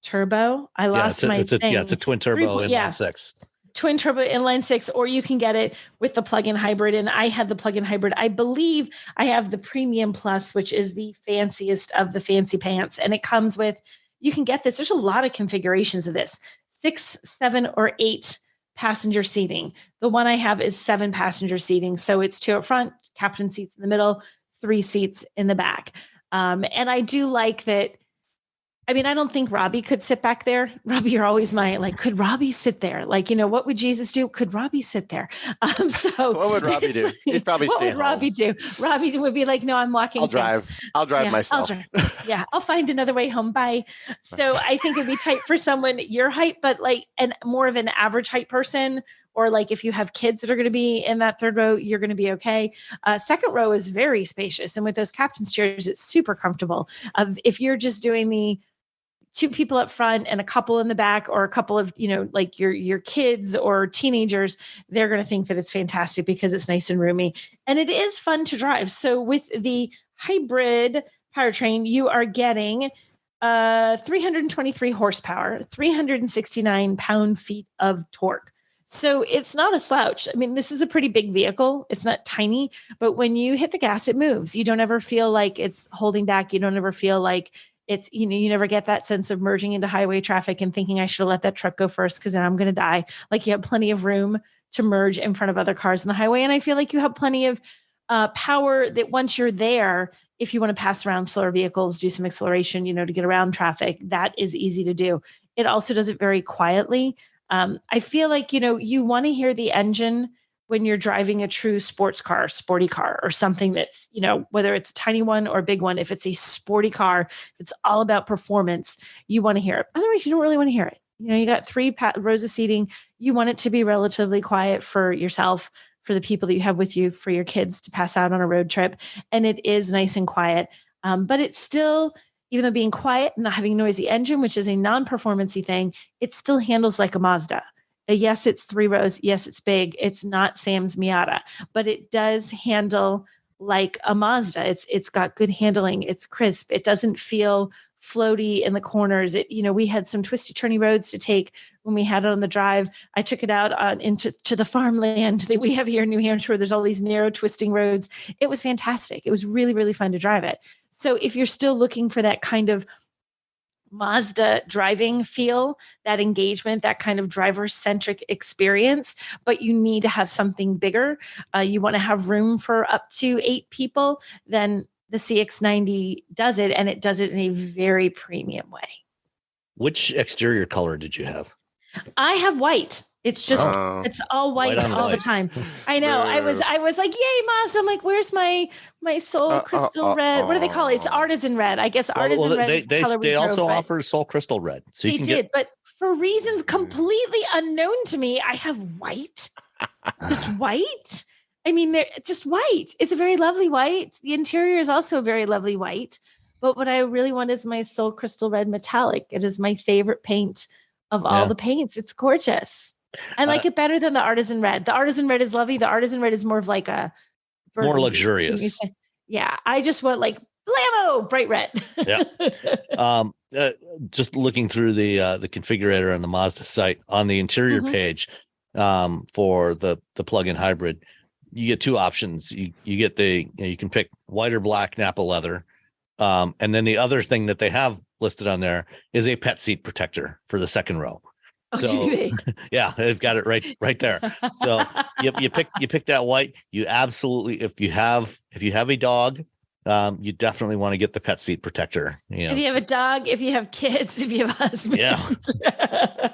turbo. I lost my thing. It's a twin turbo inline 6. Twin turbo inline 6, or you can get it with the plug-in hybrid. And I had the plug-in hybrid. I believe I have the Premium Plus, which is the fanciest of the fancy pants. And it comes with, you can get this. There's a lot of configurations of this, 6, 7, or 8 passenger seating. The one I have is 7 passenger seating. So it's 2 up front, captain seats in the middle, 3 seats in the back. And I do like that. I mean, I don't think Robbie could sit back there. Robbie, you're always could Robbie sit there? What would Jesus do? Could Robbie sit there? So what would Robbie do? He'd probably stay home. What would Robbie do? Robbie would be like, no, I'm walking. I'll drive myself. I'll find another way home. Bye. So I think it'd be tight for someone your height, but and more of an average height person, or if you have kids that are going to be in that third row, you're going to be okay. Second row is very spacious. And with those captain's chairs, it's super comfortable. If you're just doing the 2 people up front and a couple in the back, or a couple of, your kids or teenagers, they're going to think that it's fantastic because it's nice and roomy and it is fun to drive. So with the hybrid powertrain, you are getting 323 horsepower, 369 pound-feet of torque. So it's not a slouch. I mean, this is a pretty big vehicle. It's not tiny, but when you hit the gas, it moves. You don't ever feel like it's holding back. You don't ever feel like it's, you never get that sense of merging into highway traffic and thinking I should have let that truck go first because then I'm going to die. You have plenty of room to merge in front of other cars on the highway. And I feel like you have plenty of power that once you're there, if you want to pass around slower vehicles, do some acceleration, to get around traffic, that is easy to do. It also does it very quietly. I feel like, you want to hear the engine when you're driving a true sporty car, or something that's, whether it's a tiny one or a big one, if it's a sporty car, if it's all about performance, you want to hear it. Otherwise, you don't really want to hear it. You got 3 rows of seating. You want it to be relatively quiet for yourself, for the people that you have with you, for your kids to pass out on a road trip. And it is nice and quiet. But it's still, even though being quiet and not having a noisy engine, which is a non-performance-y thing, it still handles like a Mazda. Yes, it's 3 rows. Yes, it's big. It's not Sam's Miata, but it does handle like a Mazda. It's got good handling. It's crisp. It doesn't feel floaty in the corners. We had some twisty turny roads to take when we had it on the drive. I took it out into the farmland that we have here in New Hampshire, where there's all these narrow twisting roads. It was fantastic. It was really, really fun to drive it. So if you're still looking for that kind of Mazda driving feel, that engagement, that kind of driver-centric experience, but you need to have something bigger. You want to have room for up to 8 people, then the CX-90 does it, and it does it in a very premium way. Which exterior color did you have? I have white. It's just, it's all white all the time. I know. I was like, yay, Mazda. I'm like, where's my soul crystal red? What do they call it? It's artisan red. I guess artisan red is the color we they drove, also offer soul crystal red. So you can get, but for reasons completely unknown to me, I have white. Just white. I mean, they're just white. It's a very lovely white. The interior is also a very lovely white. But what I really want is my soul crystal red metallic. It is my favorite paint of all the paints. It's gorgeous. I like it better than the artisan red. The artisan red is lovely. The artisan red is more of like a more luxurious. Yeah. I just want blammo, bright red. Yeah. Just looking through the configurator on the Mazda site, on the interior page, for the plug-in hybrid, you get 2 options. You get you can pick white or black Napa leather. And then the other thing that they have listed on there is a pet seat protector for the second row. So yeah, they've got it right there. So you pick that white. You absolutely, if you have a dog, you definitely want to get the pet seat protector. If you have a dog, if you have kids, if you have a husband. Yeah.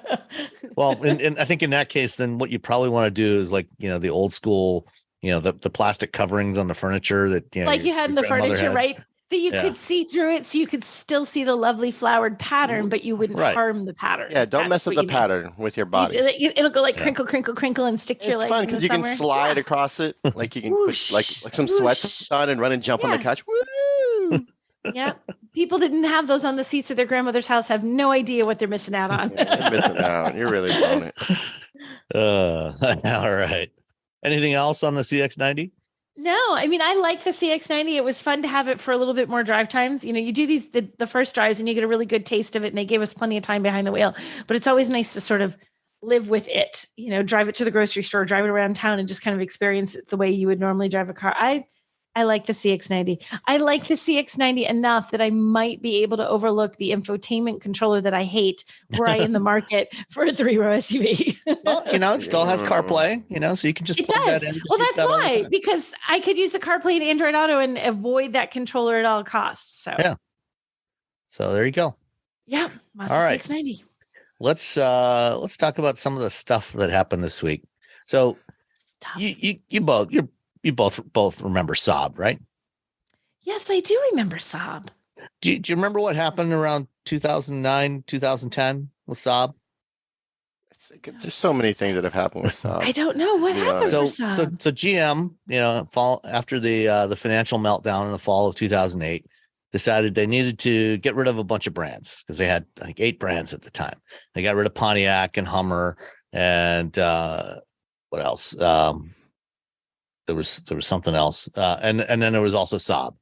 Well, and I think in that case, then what you probably want to do is the old school, the plastic coverings on the furniture that you had in the furniture, right? That you could see through it, so you could still see the lovely flowered pattern, but you wouldn't harm the pattern. Yeah, don't mess with the pattern with your body. It'll go crinkle, crinkle, crinkle, and stick to your legs. It's fun because you can slide across it, you can put like some sweats on and run and jump on the couch. Woo! Yeah, people didn't have those on the seats of their grandmother's house. Have no idea what they're missing out on. You're missing out. You're really blowing it. All right. Anything else on the CX-90? No, I mean, I like the CX-90. It was fun to have it for a little bit more drive times. You do the first drives and you get a really good taste of it, and they gave us plenty of time behind the wheel, but it's always nice to sort of live with it, drive it to the grocery store, drive it around town, and just kind of experience it the way you would normally drive a car. I I like the CX-90. I like the CX-90 enough that I might be able to overlook the infotainment controller that I hate were I in the market for a 3-row SUV. Well, it still has CarPlay, so you can just It plug does. that in. Just Well, use that's that all the why, time. because I could use the CarPlay and Android Auto and avoid that controller at all costs. So Yeah. So there you go. yeah, Mazda All right. CX-90. Let's talk about some of the stuff that happened this week. So you both remember Saab, right? Yes, I do remember Saab. Do you remember what happened around 2009, 2010 with Saab? There's so many things that have happened with Saab. I don't know what happened So for Saab. GM, fall after the financial meltdown in the fall of 2008, decided they needed to get rid of a bunch of brands because they had like 8 brands at the time. They got rid of Pontiac and Hummer and what else? There was something else, and then there was also Saab.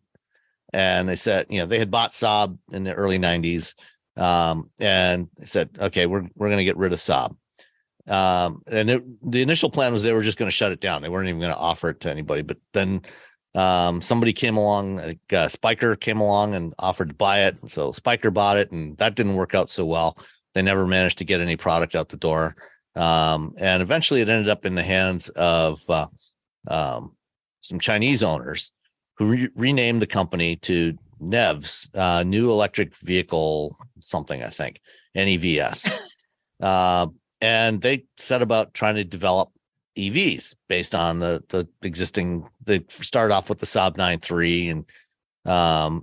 And they said, they had bought Saab in the early 90s, and they said, okay, we're going to get rid of Saab. And the initial plan was they were just going to shut it down. They weren't even going to offer it to anybody. But then somebody came along, like Spiker came along and offered to buy it. So Spiker bought it, and that didn't work out so well. They never managed to get any product out the door. And eventually it ended up in the hands of some Chinese owners who renamed the company to NEVs, New Electric Vehicle something, I think, NEVs. And they set about trying to develop EVs based on the existing. They started off with the Saab 9-3, and I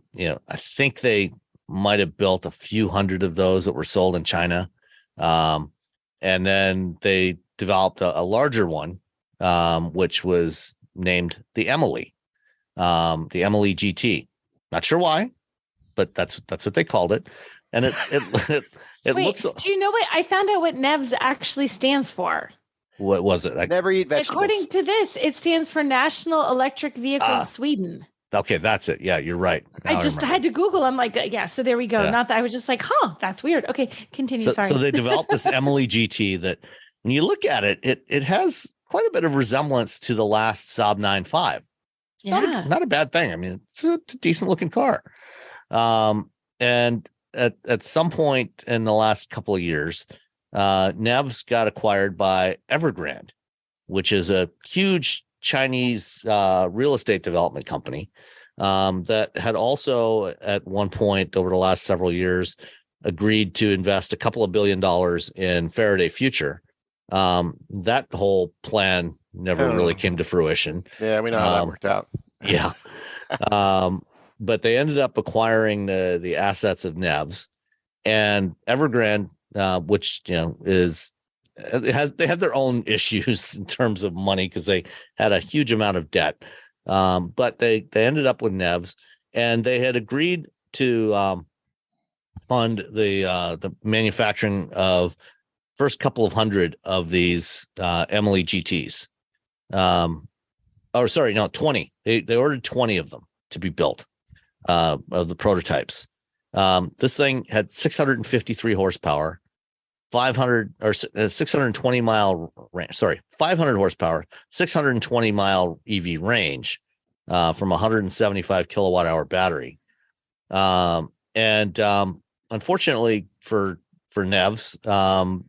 think they might have built a few hundred of those that were sold in China, and then they developed a larger one, which was named the Emily GT. Not sure why, but that's what they called it, and it Wait, looks. do you know what? I found out what NEVs actually stands for. What was it? Never eat vegetables. According to this, it stands for National Electric Vehicle of Sweden. Okay, that's it. Yeah, you're right. I just had to Google. I'm like, yeah, so there we go. Yeah. Not that I was just like, that's weird. Okay, continue. Sorry. So they developed this Emily GT that when you look at it, it has quite a bit of resemblance to the last Saab 9.5. It's not a bad thing. I mean, it's a decent looking car. And at some point in the last couple of years, NEVs got acquired by Evergrande, which is a huge Chinese real estate development company that had also at one point over the last several years agreed to invest a couple of $1 billion in Faraday Future. That whole plan never really came to fruition. Yeah, we know how that worked out. Yeah. But they ended up acquiring the assets of NEVs, and Evergrande, which they had their own issues in terms of money because they had a huge amount of debt. But they ended up with NEVs, and they had agreed to fund the manufacturing of first couple of hundred of these Emily GTs. 20. They ordered 20 of them to be built of the prototypes. This thing had 653 horsepower, 620 mile range. 500 horsepower, 620 mile EV range from 175 kilowatt hour battery. Unfortunately for NEVs,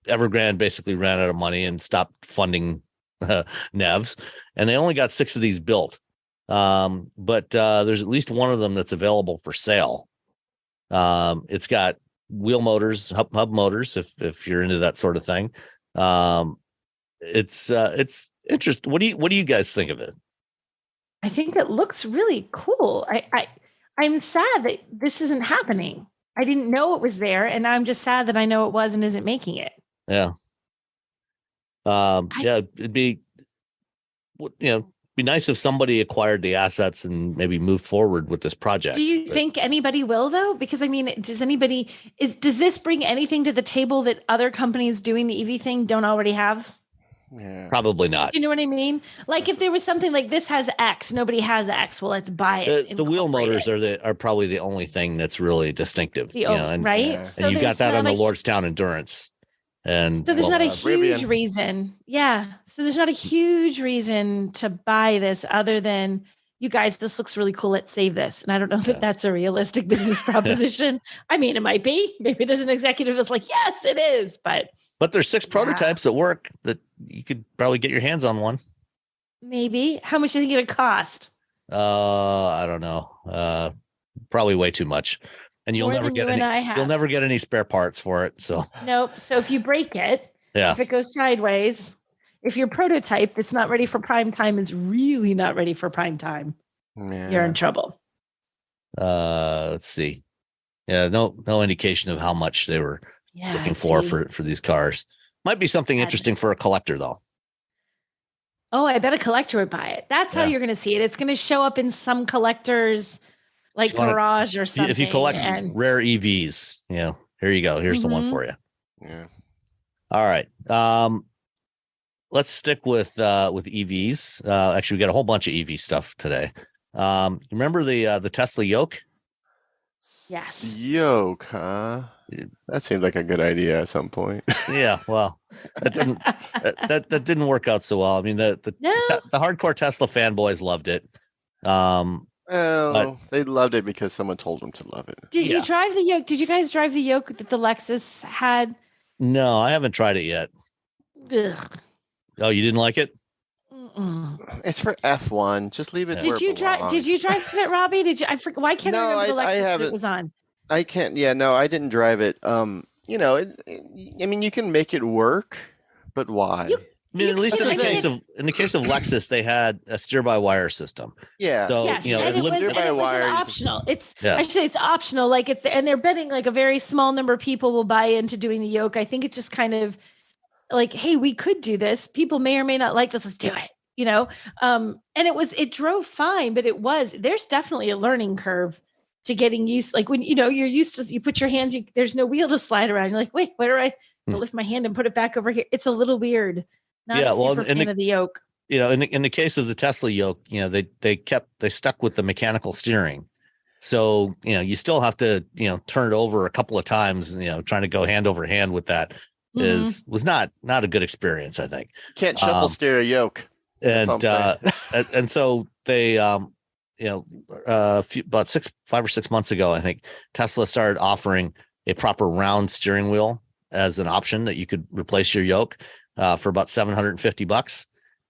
Evergrande basically ran out of money and stopped funding NEVs, and they only got 6 of these built. But there's at least one of them that's available for sale. It's got wheel motors, hub motors, if you're into that sort of thing. It's interesting. What do you guys think of it? I think it looks really cool. I'm sad that this isn't happening. I didn't know it was there, and I'm just sad that I know it was and isn't making it. Yeah. It'd be, be nice if somebody acquired the assets and maybe moved forward with this project. Do you think anybody will, though? Because I mean, does this bring anything to the table that other companies doing the EV thing don't already have? Yeah. Probably not. You know what I mean? Like if there was something like this has X, nobody has X. Well, let's buy it. The wheel motors are probably the only thing that's really distinctive. Right? Yeah. So and you've got that on the Lordstown Endurance. And so there's not a huge Rivian. reason. Yeah. So there's not a huge reason to buy this other than you guys, this looks really cool. Let's save this. And I don't know that that's a realistic business proposition. I mean, it might be. Maybe there's an executive that's like, yes, it is. But there's 6 prototypes at work that you could probably get your hands on one. Maybe. How much do you think it would cost? I don't know. Probably way too much. And you'll never get any spare parts for it. So nope. So if you break it, if it goes sideways, if your prototype that's not ready for prime time is really not ready for prime time, you're in trouble. Let's see. Yeah, no indication of how much they were looking for these cars. Might be something interesting for a collector though. Oh, I bet a collector would buy it. That's how you're going to see it. It's going to show up in some collectors like garage or something. If you collect rare EVs, here you go. Here's the one for you. Yeah. All right. Let's stick with EVs. Actually, we got a whole bunch of EV stuff today. Remember the Tesla yoke? Yes. Yoke, huh? That seemed like a good idea at some point. Yeah, well, that didn't work out so well. I mean, the hardcore Tesla fanboys loved it. They loved it because someone told them to love it. Did you drive the yoke? Did you guys drive the yoke that the Lexus had? No, I haven't tried it yet. Ugh. Oh, you didn't like it? It's for F1. Just leave it. Did you drive it, Robbie? Did you? I forget. Why can't I remember the Lexus that it was on? I can't. Yeah, no, I didn't drive it. I mean, you can make it work, but why? I mean, at least in the case of Lexus, they had a steer-by-wire system. Yeah. So it was optional. Actually it's optional. Like and they're betting like a very small number of people will buy into doing the yoke. I think it's just kind of like, hey, we could do this. People may or may not like this. Let's do it. And it drove fine, but there's definitely a learning curve to getting used. Like when, you're used to, you put your hands, there's no wheel to slide around. You're like, wait, where do I lift my hand and put it back over here? It's a little weird. Not a super fan of the yoke. In the case of the Tesla yoke, they stuck with the mechanical steering. So, you still have to, turn it over a couple of times, trying to go hand over hand with that was not a good experience, I think. Can't shuffle steer a yoke. And so they, about 5 or 6 months ago, I think Tesla started offering a proper round steering wheel as an option that you could replace your yoke for about $750.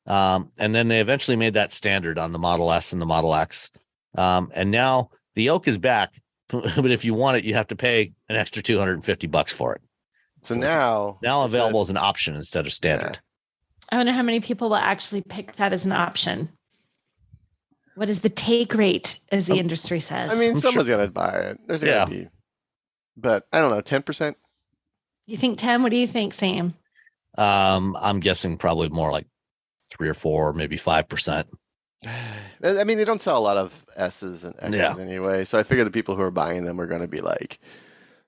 And then they eventually made that standard on the Model S and the Model X. And now the yoke is back, but if you want it, you have to pay an extra $250 for it. So now available as an option instead of standard. I wonder how many people will actually pick that as an option. What is the take rate, as the industry says? I mean, someone's going to buy it. There's going to be, but I don't know, 10%? You think 10? What do you think, Sam? I'm guessing probably more like 3 or 4, maybe 5%. I mean, they don't sell a lot of S's and X's anyway, so I figure the people who are buying them are going to be like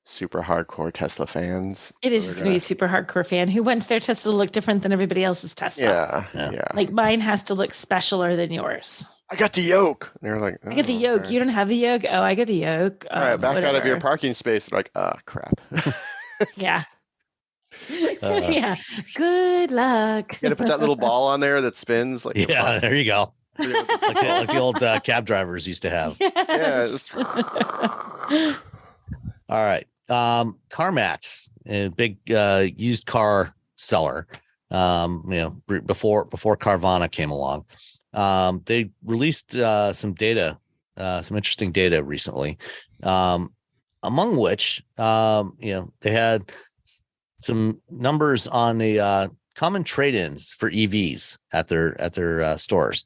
super hardcore Tesla fans. It is going to be a super hardcore fan who wants their Tesla to look different than everybody else's Tesla. Yeah. Like mine has to look specialer than yours. I got the yoke. And they're like, I got the yoke. Okay. You don't have the yoke. Oh, I got the yoke. All right, back out of your parking space. They're like, crap. Yeah. Yeah. Good luck. You got to put that little ball on there that spins. Like there you go. like the old cab drivers used to have. Yes. All right. CarMax, a big used car seller. Before Carvana came along, they released some data, some interesting data recently, among which they had some numbers on the common trade-ins for EVs at their stores.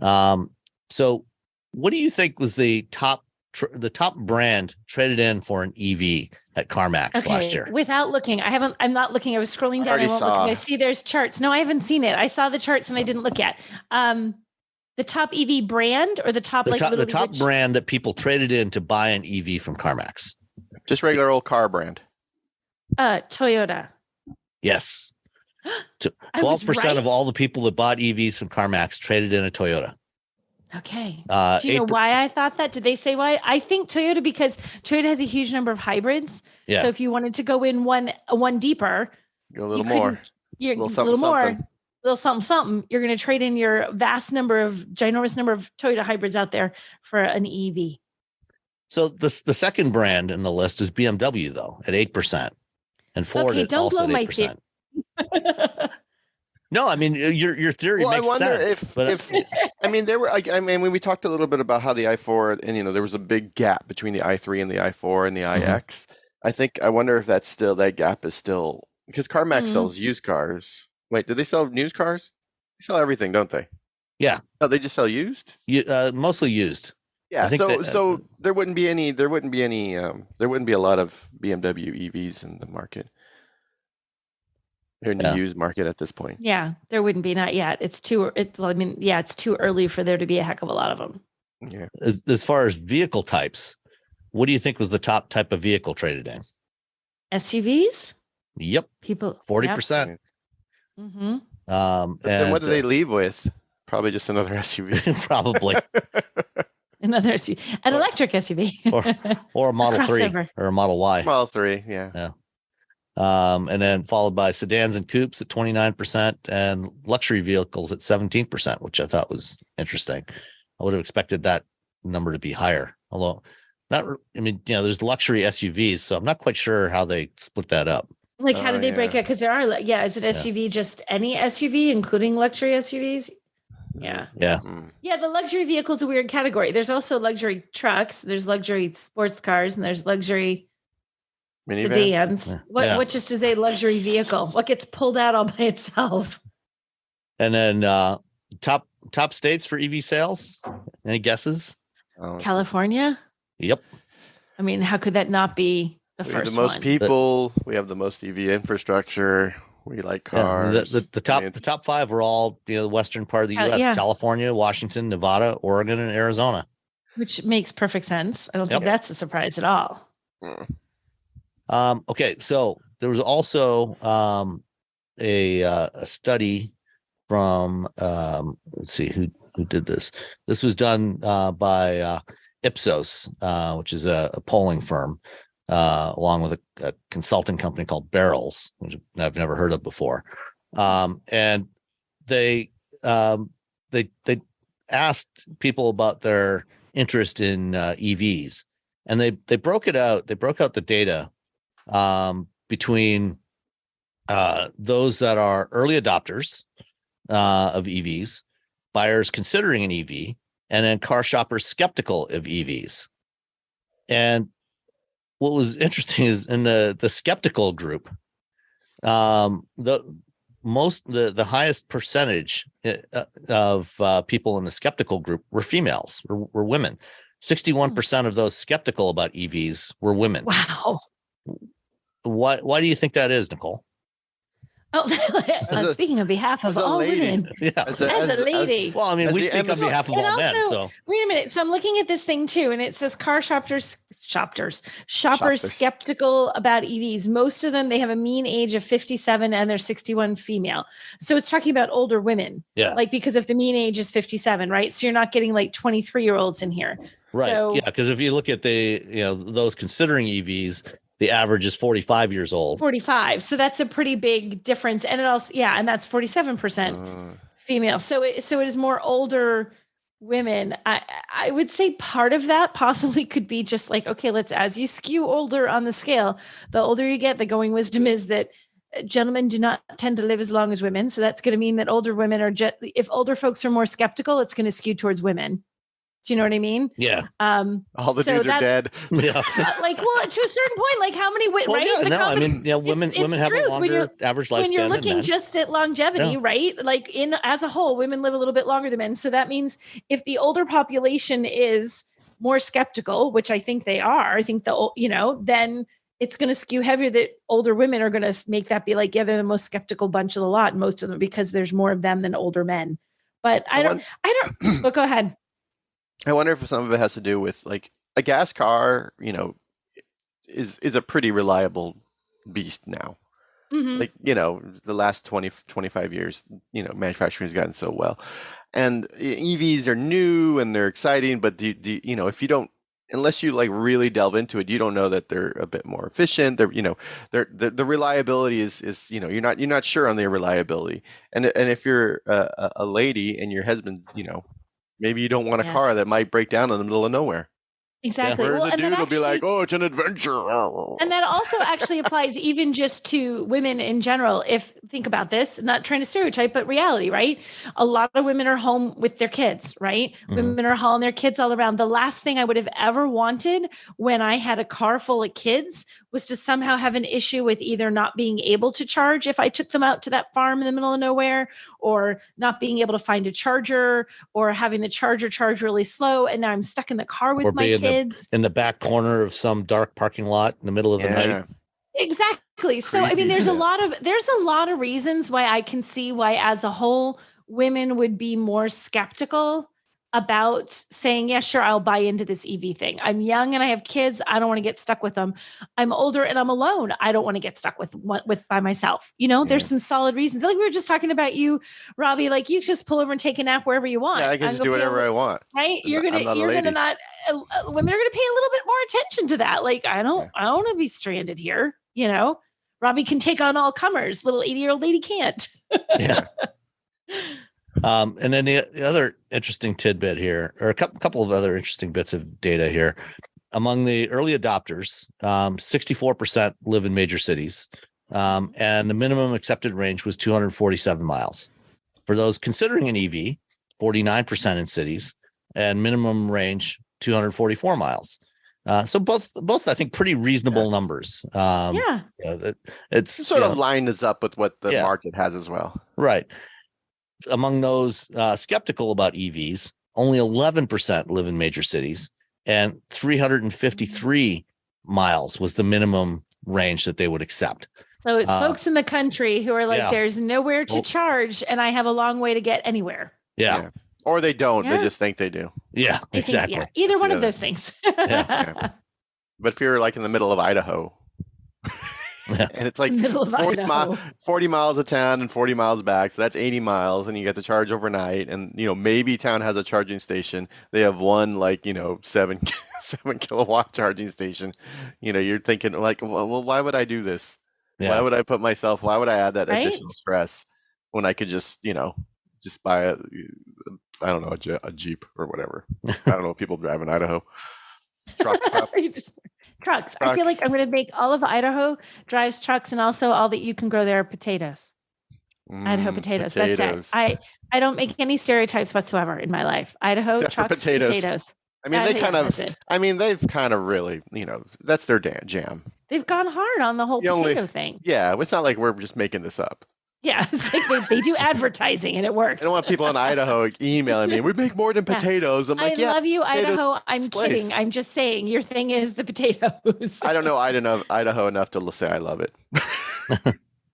So what do you think was the top brand traded in for an EV at CarMax last year? Without looking, I'm not looking. I was scrolling down. I won't look because I see there's charts. No, I haven't seen it. I saw the charts and I didn't look yet. The top EV brand or the top brand that people traded in to buy an EV from CarMax? Just regular old car brand. Toyota. Yes. 12% of all the people that bought EVs from CarMax traded in a Toyota. Okay. Do you know why I thought that? Did they say why? I think Toyota, because Toyota has a huge number of hybrids. Yeah. So if you wanted to go in one deeper, go a little more. A little more. little something, you're going to trade in your ginormous number of Toyota hybrids out there for an EV. So the second brand in the list is BMW, though, at 8%, and Ford Okay, at don't also blow at my 8%. No, I mean your theory Well, I makes wonder sense, if I mean there were I mean we talked a little bit about how the i4 and there was a big gap between the i3 and the i4 and the iX. I wonder if that gap is still because CarMax sells used cars. Wait, do they sell used cars? They sell everything, don't they? Yeah. No, they just sell used. Mostly used. Yeah, I think so there wouldn't be a lot of BMW EVs in the market. In the used market at this point. Yeah, there wouldn't be, not yet. It's too early for there to be a heck of a lot of them. Yeah. As far as vehicle types, what do you think was the top type of vehicle traded in? SUVs? Yep. People 40%. Yep. Mm-hmm. Then what do they leave with? Probably just another SUV. Probably. Another SUV. An electric SUV. or a Model 3 crossover. or a Model Y. Model 3, yeah. Yeah. And then followed by sedans and coupes at 29% and luxury vehicles at 17%, which I thought was interesting. I would have expected that number to be higher, although there's luxury SUVs, so I'm not quite sure how they split that up. Like, how did they break it? Because there are, is it SUV just any SUV, including luxury SUVs? Yeah. Yeah. Yeah, the luxury vehicle is a weird category. There's also luxury trucks, there's luxury sports cars, and there's luxury sedans. What just is a luxury vehicle? What gets pulled out all by itself? And then top states for EV sales? Any guesses? California? Yep. I mean, how could that not be the first one? We have the most people. We have the most EV infrastructure. We like cars. The top five were all the western part of the U.S. Yeah. California, Washington, Nevada, Oregon, and Arizona. Which makes perfect sense. I don't think that's a surprise at all. Okay, so there was also a study from let's see who did this. This was done by Ipsos, which is a polling firm, along with a consulting company called Barrels, which I've never heard of before. And they asked people about their interest in EVs, and they broke it out. They broke out the data between those that are early adopters of EVs, buyers considering an EV, and then car shoppers skeptical of EVs. And what was interesting is in the skeptical group, the highest percentage of people in the skeptical group were females, were women. 61% of those skeptical about EVs were women. Wow. Why do you think that is, Nicole? Oh, speaking on behalf of all women. Yeah. As a lady. Well, I mean, we speak on behalf of all men. So wait a minute. So I'm looking at this thing too, and it says shoppers skeptical about EVs. Most of them, they have a mean age of 57 and they're 61 female. So it's talking about older women. Yeah. Like, because if the mean age is 57, right? So you're not getting like 23-year-olds in here. Right. So, yeah. Because if you look at those considering EVs, the average is 45 years old. 45. So that's a pretty big difference. And it also, and that's 47% female. So it is more older women. I would say part of that possibly could be just like, okay, as you skew older on the scale, the older you get, the going wisdom is that gentlemen do not tend to live as long as women. So that's going to mean that older women if older folks are more skeptical, it's going to skew towards women. Do you know what I mean? Yeah. All the dudes are dead. Yeah. To a certain point, how many right? Yeah, women have a longer average lifespan. When you're looking just at longevity, right? Like as a whole, women live a little bit longer than men. So that means if the older population is more skeptical, which I think they are, then it's going to skew heavier that older women are going to make that be like, they're the most skeptical bunch of the lot, most of them, because there's more of them than older men. But I don't, but go ahead. I wonder if some of it has to do with like a gas car, is a pretty reliable beast now. Mm-hmm. Like, the last 20, 25 years, manufacturing has gotten so well. And EVs are new and they're exciting, but if you don't unless you like really delve into it, you don't know that they're a bit more efficient. They're, the reliability is, you're not sure on their reliability. And if you're a lady and your husband, maybe you don't want a car Yes. that might break down in the middle of nowhere. Exactly. Whereas Well, a and then dude will be like, actually, oh, it's an adventure. and that also actually applies even just to women in general. If think about this, not trying to stereotype, but reality, right? A lot of women are home with their kids, right? Mhm. Women are hauling their kids all around. The last thing I would have ever wanted when I had a car full of kids was to somehow have an issue with either not being able to charge if I took them out to that farm in the middle of nowhere, or not being able to find a charger, or having the charger charge really slow. And now I'm stuck in the car with Or my be kids. in the back corner of some dark parking lot in the middle of the night. Yeah. Exactly. So I mean, Creepy there's a shit. lot of reasons why I can see why, as a whole, women would be more skeptical about saying, yeah, sure, I'll buy into this EV thing. I'm young and I have kids. I don't want to get stuck with them. I'm older and I'm alone. I don't want to get stuck with by myself. Yeah. There's some solid reasons. Like we were just talking about you, Robbie, like you just pull over and take a nap wherever you want. Yeah, I can I'm just gonna do pay a whatever I want. right? I'm not a You're lady. gonna not women are gonna pay a little bit more attention to that. Like I don't want to be stranded here. Robbie can take on all comers. Little 80-year-old lady can't. Yeah. And then the other interesting tidbit here, or a couple of other interesting bits of data here. Among the early adopters, 64% live in major cities, and the minimum accepted range was 247 miles. For those considering an EV, 49% in cities, and minimum range 244 miles. So both I think pretty reasonable numbers. It's sort of line this up with what the Yeah. market has as well. right. Among those skeptical about EVs, only 11% live in major cities, and 353 miles was the minimum range that they would accept. So it's folks in the country who are like, yeah. there's nowhere to charge and I have a long way to get anywhere. Yeah. Or they don't. Yeah. They just think they do. Yeah, They exactly. think, either That's one the of other those things. Yeah. But if you're like in the middle of Idaho, Yeah. and it's like Middle of 40 miles of town and 40 miles back, so that's 80 miles, and you get to charge overnight, and maybe town has a charging station. They have one 7 kilowatt charging station. You're thinking like, well, why would I do this? Yeah. Why would I add that Right? additional stress when I could just buy a Jeep or whatever. I don't know what people drive in Idaho. Trucks. I feel like I'm going to make all of Idaho drives trucks, and also all that you can grow there are potatoes. Idaho potatoes. That's it. I don't make any stereotypes whatsoever in my life. Idaho Except for trucks, potatoes. I mean, they've kind of really, that's their jam. They've gone hard on the whole potato thing. Yeah, it's not like we're just making this up. Yeah, it's like they do advertising and it works. I don't want people in Idaho emailing me. We make more than potatoes. I'm like, I love you, Idaho. I'm place. kidding. I'm just saying your thing is the potatoes. I don't know Idaho enough to say I love it.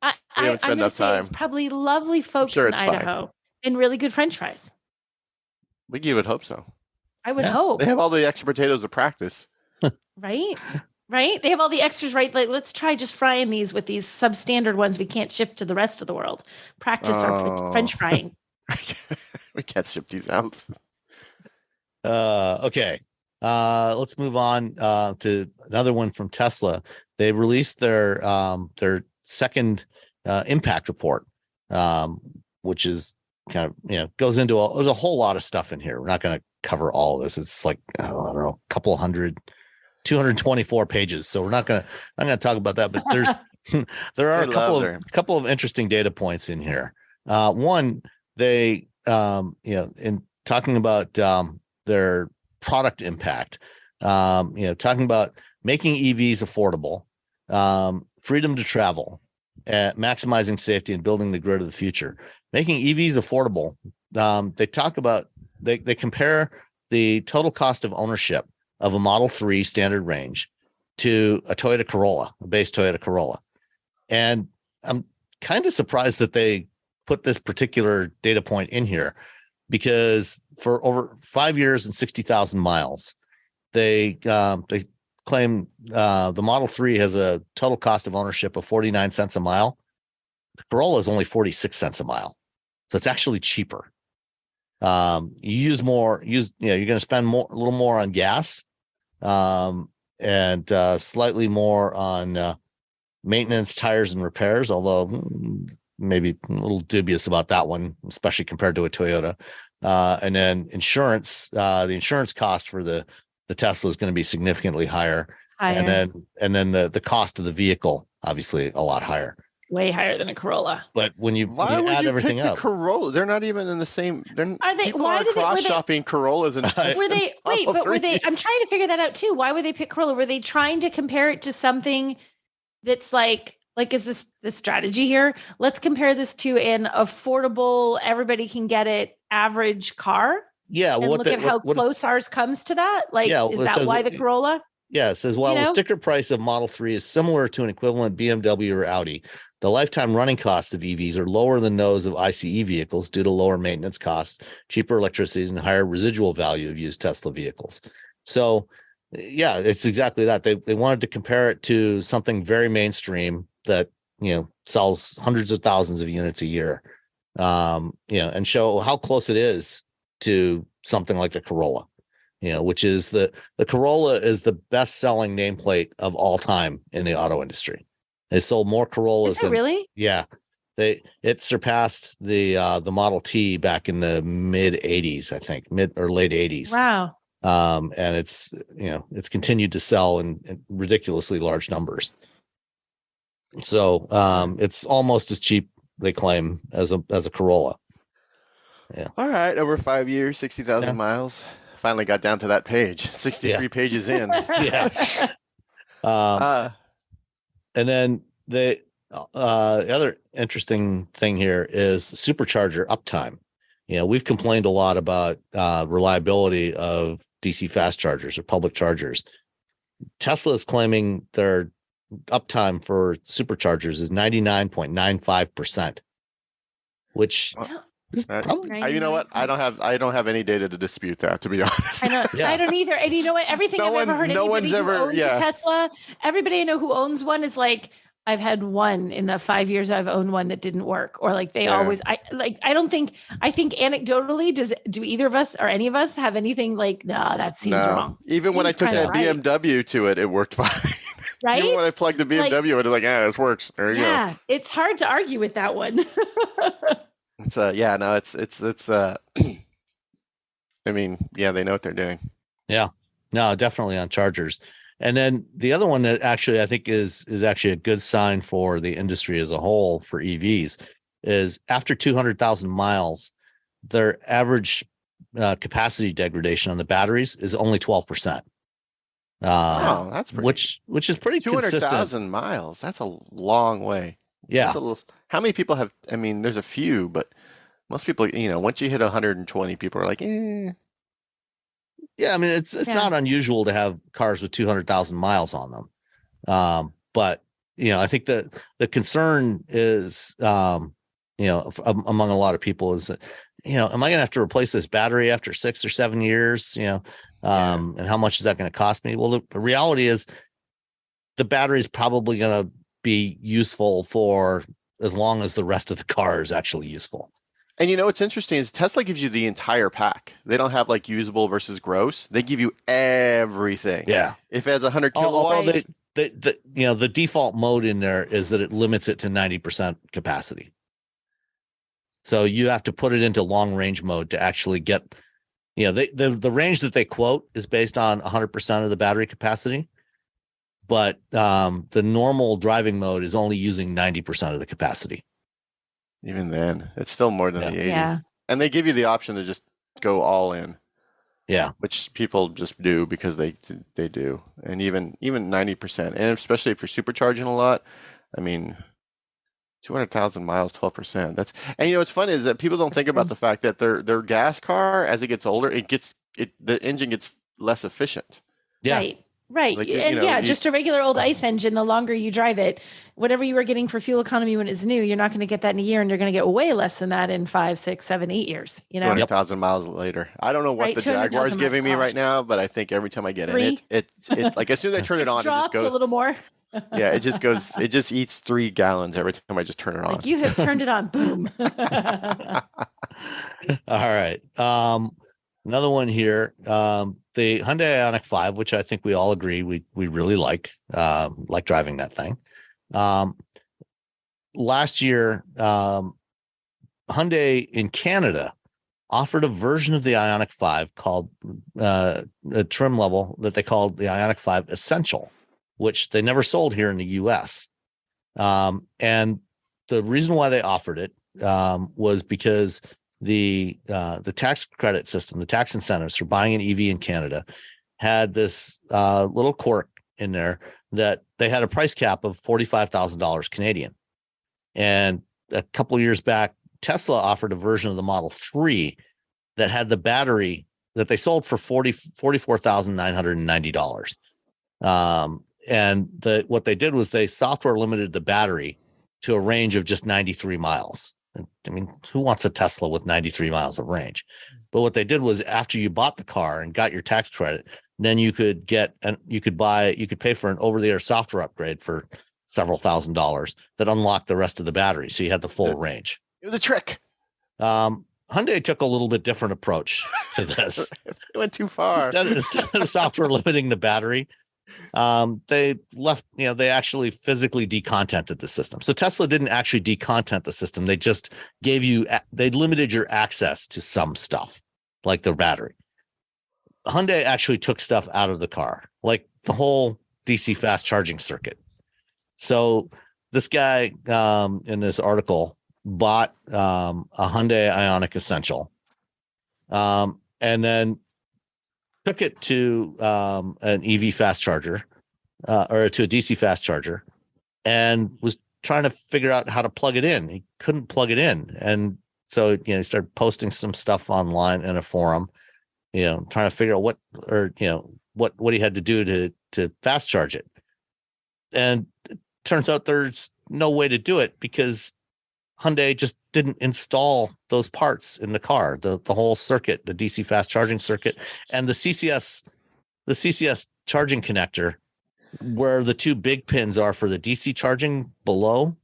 I'm going to say it's probably lovely folks in Idaho and really good French fries. You would hope so. I would hope. They have all the extra potatoes to practice. Right? Right? They have all the extras, right? Like, let's try just frying these with these substandard ones we can't ship to the rest of the world. Practice our French frying. We can't ship these out. Okay. Let's move on to another one from Tesla. They released their second impact report, which is kind of, goes into there's a whole lot of stuff in here. We're not going to cover all of this. It's like, I don't know, a couple hundred, 224 pages. So I'm not going to talk about that, but there are a couple of interesting data points in here. One, they, in talking about their product impact, talking about making EVs affordable, freedom to travel, maximizing safety and building the grid of the future. Making EVs affordable. They talk about, they compare the total cost of ownership of a Model 3 standard range to a Toyota Corolla, a base Toyota Corolla. And I'm kind of surprised that they put this particular data point in here, because for over 5 years and 60,000 miles, they claim the Model 3 has a total cost of ownership of 49 cents a mile. The Corolla is only 46 cents a mile. So it's actually cheaper. You're going to spend a little more on gas, and slightly more on maintenance, tires, and repairs, although maybe a little dubious about that one, especially compared to a Toyota. And then insurance, the insurance cost for the Tesla is going to be significantly higher. And then the cost of the vehicle, obviously a lot higher. Way higher than a Corolla. But when you would add you everything pick the up, Corolla? They're not even in the same. Are they? People Why are did cross shopping Corollas and were they? Wait, but were they? I'm trying to figure that out too. Why would they pick Corolla? Were they trying to compare it to something that's like is this the strategy here? Let's compare this to an affordable, everybody can get it, average car. Yeah, and look at how close ours comes to that. Is that why the Corolla? Yeah, it says, while the sticker price of Model 3 is similar to an equivalent BMW or Audi, the lifetime running costs of EVs are lower than those of ICE vehicles due to lower maintenance costs, cheaper electricity, and higher residual value of used Tesla vehicles. So, yeah, it's exactly that. They wanted to compare it to something very mainstream that, sells hundreds of thousands of units a year, and show how close it is to something like the Corolla. Which is the Corolla is the best-selling nameplate of all time in the auto industry. They sold more Corollas than really. Yeah, it surpassed the Model T back in the mid '80s, I think, mid or late '80s. Wow. And it's continued to sell in ridiculously large numbers. So it's almost as cheap, they claim, as a Corolla. Yeah. All right, over 5 years, 60,000 miles. Finally got down to that page. 63 pages in. Yeah. And then the other interesting thing here is supercharger uptime. We've complained a lot about reliability of DC fast chargers or public chargers. Tesla is claiming their uptime for superchargers is 99.95%, which probably, you know what? I don't have any data to dispute that, to be honest. I don't either. And you know what? Everything I've ever heard, anybody who owns a Tesla, everybody I know who owns one is like, I've had one in the 5 years I've owned one that didn't work, or like they always. I think anecdotally, do either of us or any of us have anything like, no, that seems wrong. Even when I took that BMW to it worked fine. Right? Even when I plugged the BMW, it was like, this works. There you go. Yeah, it's hard to argue with that one. It's it's I mean, they know what they're doing. Yeah, no, definitely on chargers. And then the other one that actually I think is actually a good sign for the industry as a whole for EVs is after 200,000 miles, their average capacity degradation on the batteries is only 12%. That's pretty, which is pretty 200,000 miles. That's a long way. Yeah. How many people have? I mean, there's a few, but most people, once you hit 120, people are like, eh. Yeah, I mean, it's not unusual to have cars with 200,000 miles on them. But I think the concern is, among a lot of people is that, am I going to have to replace this battery after 6 or 7 years? And how much is that going to cost me? Well, the reality is the battery is probably going to be useful for as long as the rest of the car is actually useful. And what's interesting is Tesla gives you the entire pack. They don't have usable versus gross. They give you everything. Yeah. If it has 100 kilowatts. The default mode in there is that it limits it to 90% capacity. So you have to put it into long range mode to actually get, the range that they quote is based on 100% of the battery capacity. But the normal driving mode is only using 90% of the capacity. Even then, it's still more than the 80. Yeah. And they give you the option to just go all in. Yeah. Which people just do because they do. And even 90%. And especially if you're supercharging a lot, I mean, 200,000 miles, 12%. And what's funny is that people don't think about the fact that their gas car, as it gets older, the engine gets less efficient. Yeah. Right. Just a regular old ICE engine, the longer you drive it, whatever you were getting for fuel economy when it's new, you're not going to get that in a year, and you're going to get way less than that in 5, 6, 7, 8 years. 200,000 miles later. I don't know what the Jaguar is giving me right now, but I think every time I get in it like as soon as I turn it on, it just goes a little more. Yeah, it just eats 3 gallons every time I just turn it on. Like you have turned it on. Boom. All right. Another one here, the Hyundai Ioniq 5, which I think we all agree we really like driving that thing. Last year, Hyundai in Canada offered a version of the Ioniq 5 called a trim level that they called the Ioniq 5 Essential, which they never sold here in the US. And the reason why they offered it was because the tax credit system, the tax incentives for buying an EV in Canada, had this little quirk in there that they had a price cap of $45,000 Canadian. And a couple of years back, Tesla offered a version of the Model 3 that had the battery that they sold for $44,990. And what they did was they software limited the battery to a range of just 93 miles. I mean, who wants a Tesla with 93 miles of range? But what they did was after you bought the car and got your tax credit, then you could pay for an over-the-air software upgrade for several $1,000s that unlocked the rest of the battery. So you had the full range. It was a trick. Hyundai took a little bit different approach to this. It went too far. Instead of software limiting the battery, they actually physically decontented the system. So Tesla didn't actually decontent the system. They just they limited your access to some stuff like the battery. Hyundai actually took stuff out of the car, like the whole DC fast charging circuit. So this guy in this article bought a Hyundai Ioniq Essential and then took it to an EV fast charger or to a DC fast charger and was trying to figure out how to plug it in. He couldn't plug it in. And so, he started posting some stuff online in a forum, trying to figure out what he had to do to fast charge it. And it turns out there's no way to do it because Hyundai just didn't install those parts in the car, the whole circuit, the DC fast charging circuit, and the CCS charging connector, where the two big pins are for the DC charging below.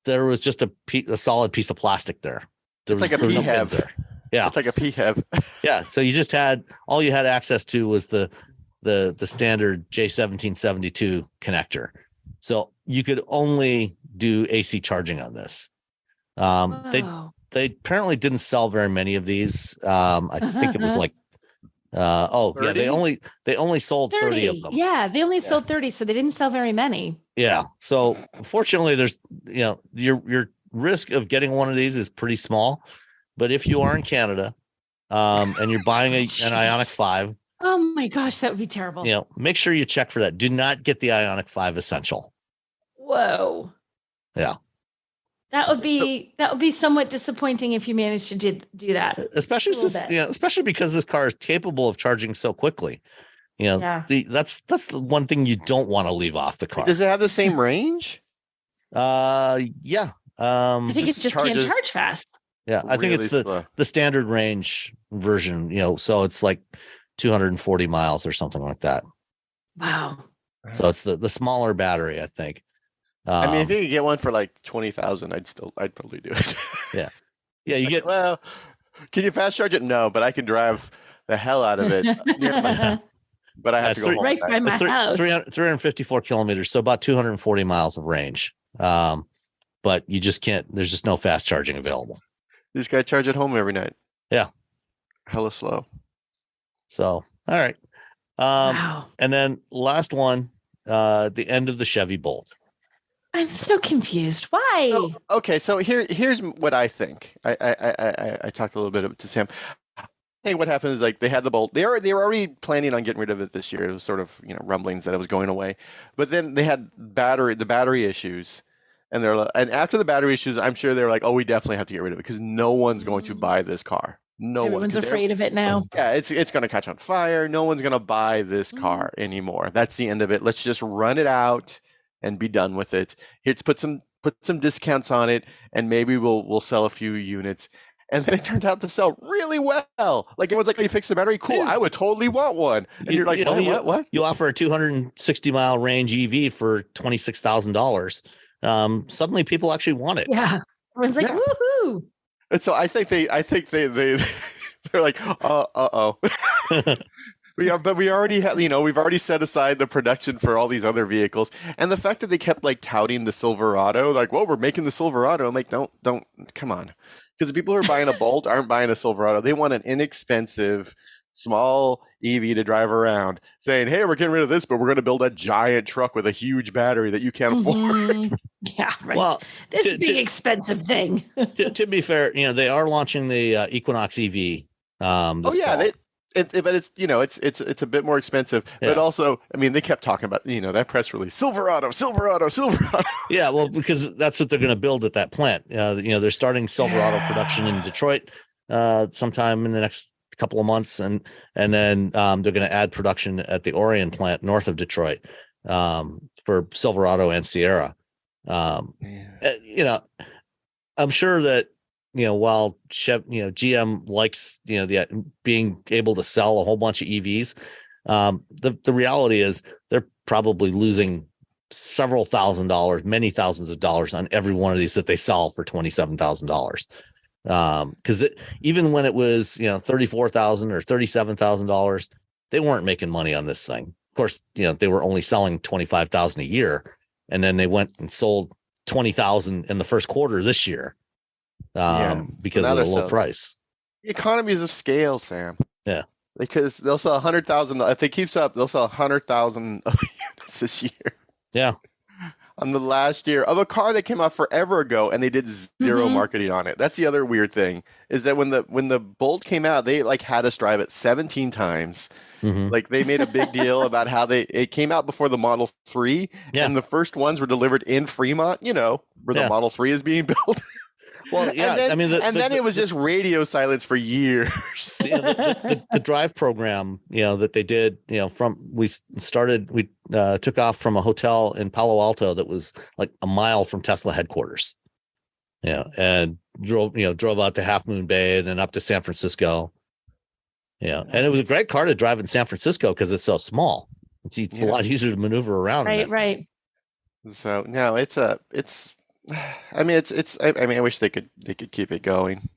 There was just a solid piece of plastic there. It's like a PHEV. Yeah, it's like a PHEV. Yeah, so all you had access to was the standard J1772 connector. So you could only do AC charging on this. They apparently didn't sell very many of these. I think it was like 30? They only sold 30 of them. Yeah, they only sold 30, so they didn't sell very many. Yeah. So fortunately, there's your risk of getting one of these is pretty small. But if you are in Canada and you're buying an Ioniq 5, oh my gosh, that would be terrible. Make sure you check for that. Do not get the Ioniq 5 Essential. Whoa. Yeah. That would be somewhat disappointing if you managed to do that. Especially because this car is capable of charging so quickly. That's the one thing you don't want to leave off the car. Does it have the same range? Yeah. I think it just can't charge fast. Yeah, I think it's the standard range version, so it's like 240 miles or something like that. Wow. So it's the smaller battery, I think. I mean, if you could get one for like 20,000, I'd probably do it. Yeah. Yeah, you get. Well, can you fast charge it? No, but I can drive the hell out of it. But I have to go home right by my house. 354 kilometers, so about 240 miles of range. But you just can't. There's just no fast charging available. You just got to charge at home every night. Yeah. Hella slow. So, all right. Wow. And then last one, the end of the Chevy Bolt. I'm so confused. Why? Oh, okay, so here's what I think. I talked a little bit to Sam. I think what happened is like they had the Bolt. They were already planning on getting rid of it this year. It was sort of rumblings that it was going away, but then they had the battery issues, and after the battery issues, I'm sure they were like, oh, we definitely have to get rid of it because no one's going to buy this car. Everyone's afraid of it now. Yeah, it's going to catch on fire. No one's going to buy this car anymore. That's the end of it. Let's just run it out and be done with it. Let's put some discounts on it, and maybe we'll sell a few units. And then it turned out to sell really well. Like everyone's like, "Oh, you fixed the battery? Cool. I would totally want one." And you're like, "What? You offer a 260 mile range EV for $26,000. Suddenly, people actually want it." Yeah, everyone's like, "Woohoo!" And so I think they They're like, uh-oh. But we already have, we've already set aside the production for all these other vehicles. And the fact that they kept like touting the Silverado, like, well, we're making the Silverado. I'm like, don't, come on. Because the people who are buying a Bolt aren't buying a Silverado. They want an inexpensive, small EV to drive around, saying, hey, we're getting rid of this, but we're going to build a giant truck with a huge battery that you can't afford. Yeah, right. Well, this big expensive thing. to be fair, they are launching the Equinox EV. This fall. But it's a bit more expensive. Yeah. But also, I mean, they kept talking about that press release, Silverado. Yeah, well, because that's what they're going to build at that plant. They're starting Silverado production in Detroit sometime in the next couple of months, and then they're going to add production at the Orion plant north of Detroit for Silverado and Sierra. I'm sure that while GM likes the being able to sell a whole bunch of EVs, the reality is they're probably losing several $1,000s, many thousands of dollars on every one of these that they sell for $27,000. Because even when it was $34,000 or $37,000, they weren't making money on this thing. Of course, they were only selling $25,000 a year, and then they went and sold 20,000 in the first quarter this year. Because of the low price. The economies of scale, Sam. Yeah. Because they'll sell 100,000. If they keeps up, they'll sell 100,000 units this year. Yeah. On the last year of a car that came out forever ago, and they did zero marketing on it. That's the other weird thing, is that when the Bolt came out, they had us drive it 17 times. Like they made a big deal about how it came out before the Model 3, and the first ones were delivered in Fremont, where the Model 3 is being built. Well, yeah, then it was just radio silence for years. The drive program, that they did, we took off from a hotel in Palo Alto that was like a mile from Tesla headquarters, and drove out to Half Moon Bay and then up to San Francisco. And it was a great car to drive in San Francisco because it's so small. It's a lot easier to maneuver around. Right. So no, I wish they could keep it going.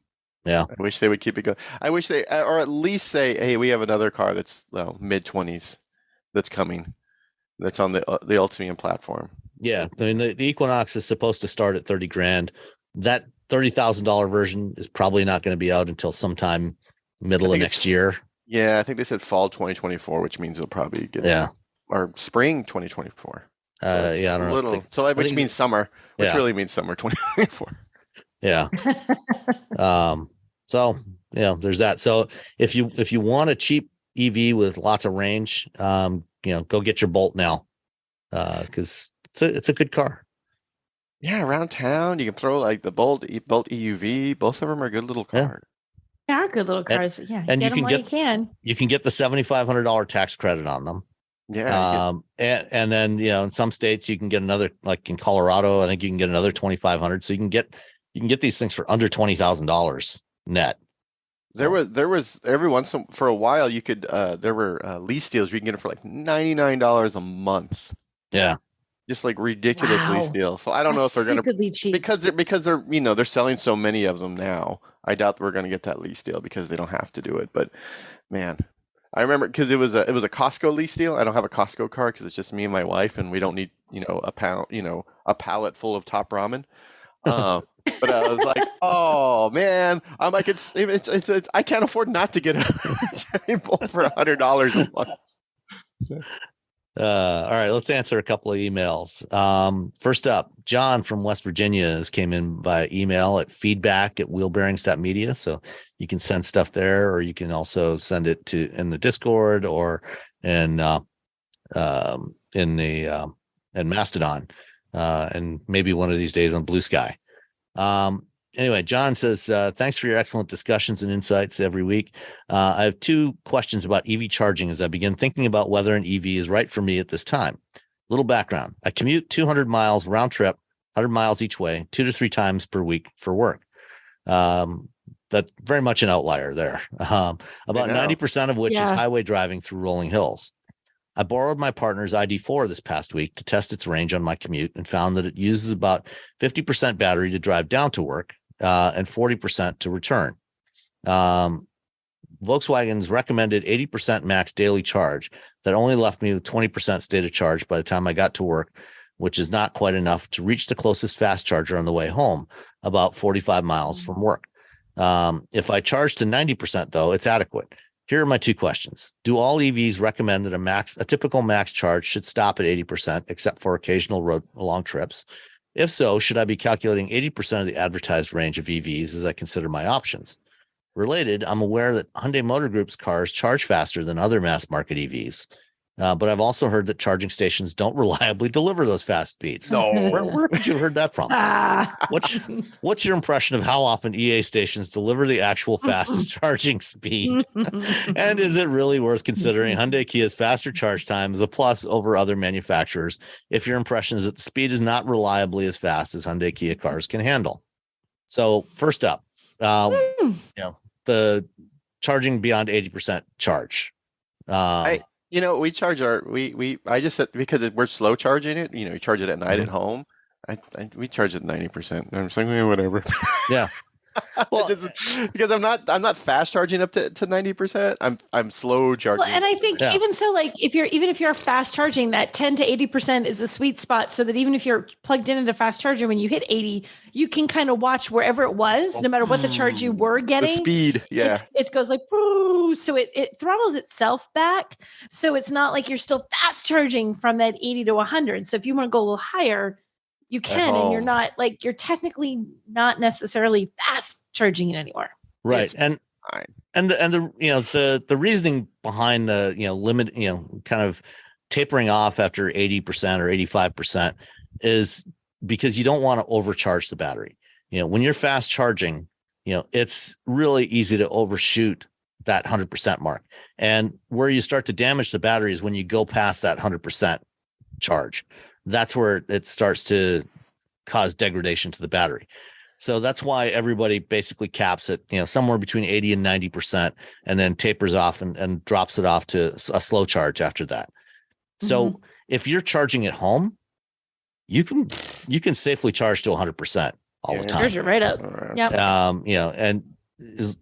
Yeah. I wish they would keep it going. I wish they, or at least say, hey, we have another car that's mid-20s that's coming, that's on the Ultium platform. Yeah. I mean, the Equinox is supposed to start at $30,000. That $30,000 version is probably not going to be out until sometime middle of next year. Yeah. I think they said fall 2024, which means they'll probably get or spring 2024. I don't know. So which means summer, which really means summer 2024. Yeah. So there's that. So if you want a cheap EV with lots of range, go get your Bolt now, because it's a good car. Yeah, around town you can throw like the Bolt EUV. Both of them are good little cars. They are good little cars, but and you can get the $7,500 tax credit on them. Yeah. And then in some states you can get another, like in Colorado, I think you can get another 2,500. So you can get these things for under $20,000 net. So. There was every once for a while you could there were lease deals where you can get it for like $99 a month. Yeah. Just like ridiculous lease deals. So I don't know if they're going to, because they're they're selling so many of them now. I doubt we're going to get that lease deal because they don't have to do it. But man, I remember because it was a Costco lease deal. I don't have a Costco car because it's just me and my wife, and we don't need a pallet full of top ramen. But I was like, oh man, I'm like, it's I can't afford not to get a Chevy Bolt for $100 a month. All right, let's answer a couple of emails. First up, John from West Virginia came in by email at feedback@wheelbearings.media. So you can send stuff there, or you can also send it in the Discord or in Mastodon, and maybe one of these days on Blue Sky. Anyway, John says, thanks for your excellent discussions and insights every week. I have two questions about EV charging as I begin thinking about whether an EV is right for me at this time. Little background. I commute 200 miles round trip, 100 miles each way, 2 to 3 times per week for work. That's very much an outlier there. About 90% of which is highway driving through rolling hills. I borrowed my partner's ID4 this past week to test its range on my commute and found that it uses about 50% battery to drive down to work, and 40% to return. Volkswagen's recommended 80% max daily charge that only left me with 20% state of charge by the time I got to work, which is not quite enough to reach the closest fast charger on the way home, about 45 miles from work. If I charge to 90%, though, it's adequate. Here are my two questions. Do all EVs recommend that a typical max charge should stop at 80%, except for occasional road long trips? If so, should I be calculating 80% of the advertised range of EVs as I consider my options? Related, I'm aware that Hyundai Motor Group's cars charge faster than other mass market EVs, but I've also heard that charging stations don't reliably deliver those fast speeds. No. Where could you have heard that from? What's your impression of how often EA stations deliver the actual fastest charging speed? And is it really worth considering Hyundai Kia's faster charge time as a plus over other manufacturers if your impression is that the speed is not reliably as fast as Hyundai Kia cars can handle? So first up, the charging beyond 80% charge. We charge I just said, because we're slow charging it, we charge it at night at home. We charge it 90%. I'm saying, whatever. Yeah. Well, because I'm not fast charging up to 90%. I'm slow charging. Well, and I think even so, like if you're fast charging, that 10 to 80% is the sweet spot, so that even if you're plugged in at a fast charger, when you hit 80, you can kind of watch wherever it was, no matter what the charge you were getting. The speed, yeah. It goes like, so it throttles itself back. So it's not like you're still fast charging from that 80 to 100. So if you want to go a little higher, you can, and you're technically not necessarily fast charging it anymore. Right. And the reasoning behind the, limit, kind of tapering off after 80% or 85% is because you don't want to overcharge the battery. When you're fast charging, it's really easy to overshoot that 100% mark. And where you start to damage the battery is when you go past that 100% charge. That's where it starts to cause degradation to the battery. So that's why everybody basically caps it, somewhere between 80 and 90%, and then tapers off and drops it off to a slow charge after that. So if you're charging at home, you can safely charge to 100% all the time. Charge it right up. Yeah. And as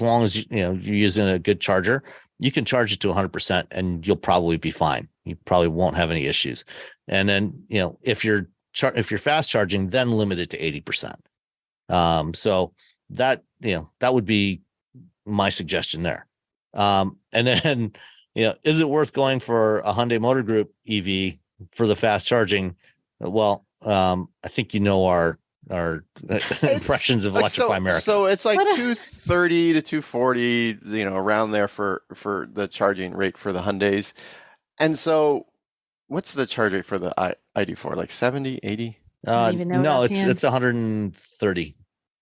long as you're using a good charger, you can charge it to 100% and you'll probably be fine. You probably won't have any issues. And then, if you're fast charging, then limit it to 80%. So that would be my suggestion there. And then, is it worth going for a Hyundai Motor Group EV for the fast charging? Well, I think our impressions of Electrify America. So it's like 230 to 240, around there for the charging rate for the Hyundais. And so what's the charge rate for the ID4? Like 70, 80? No, it's 130.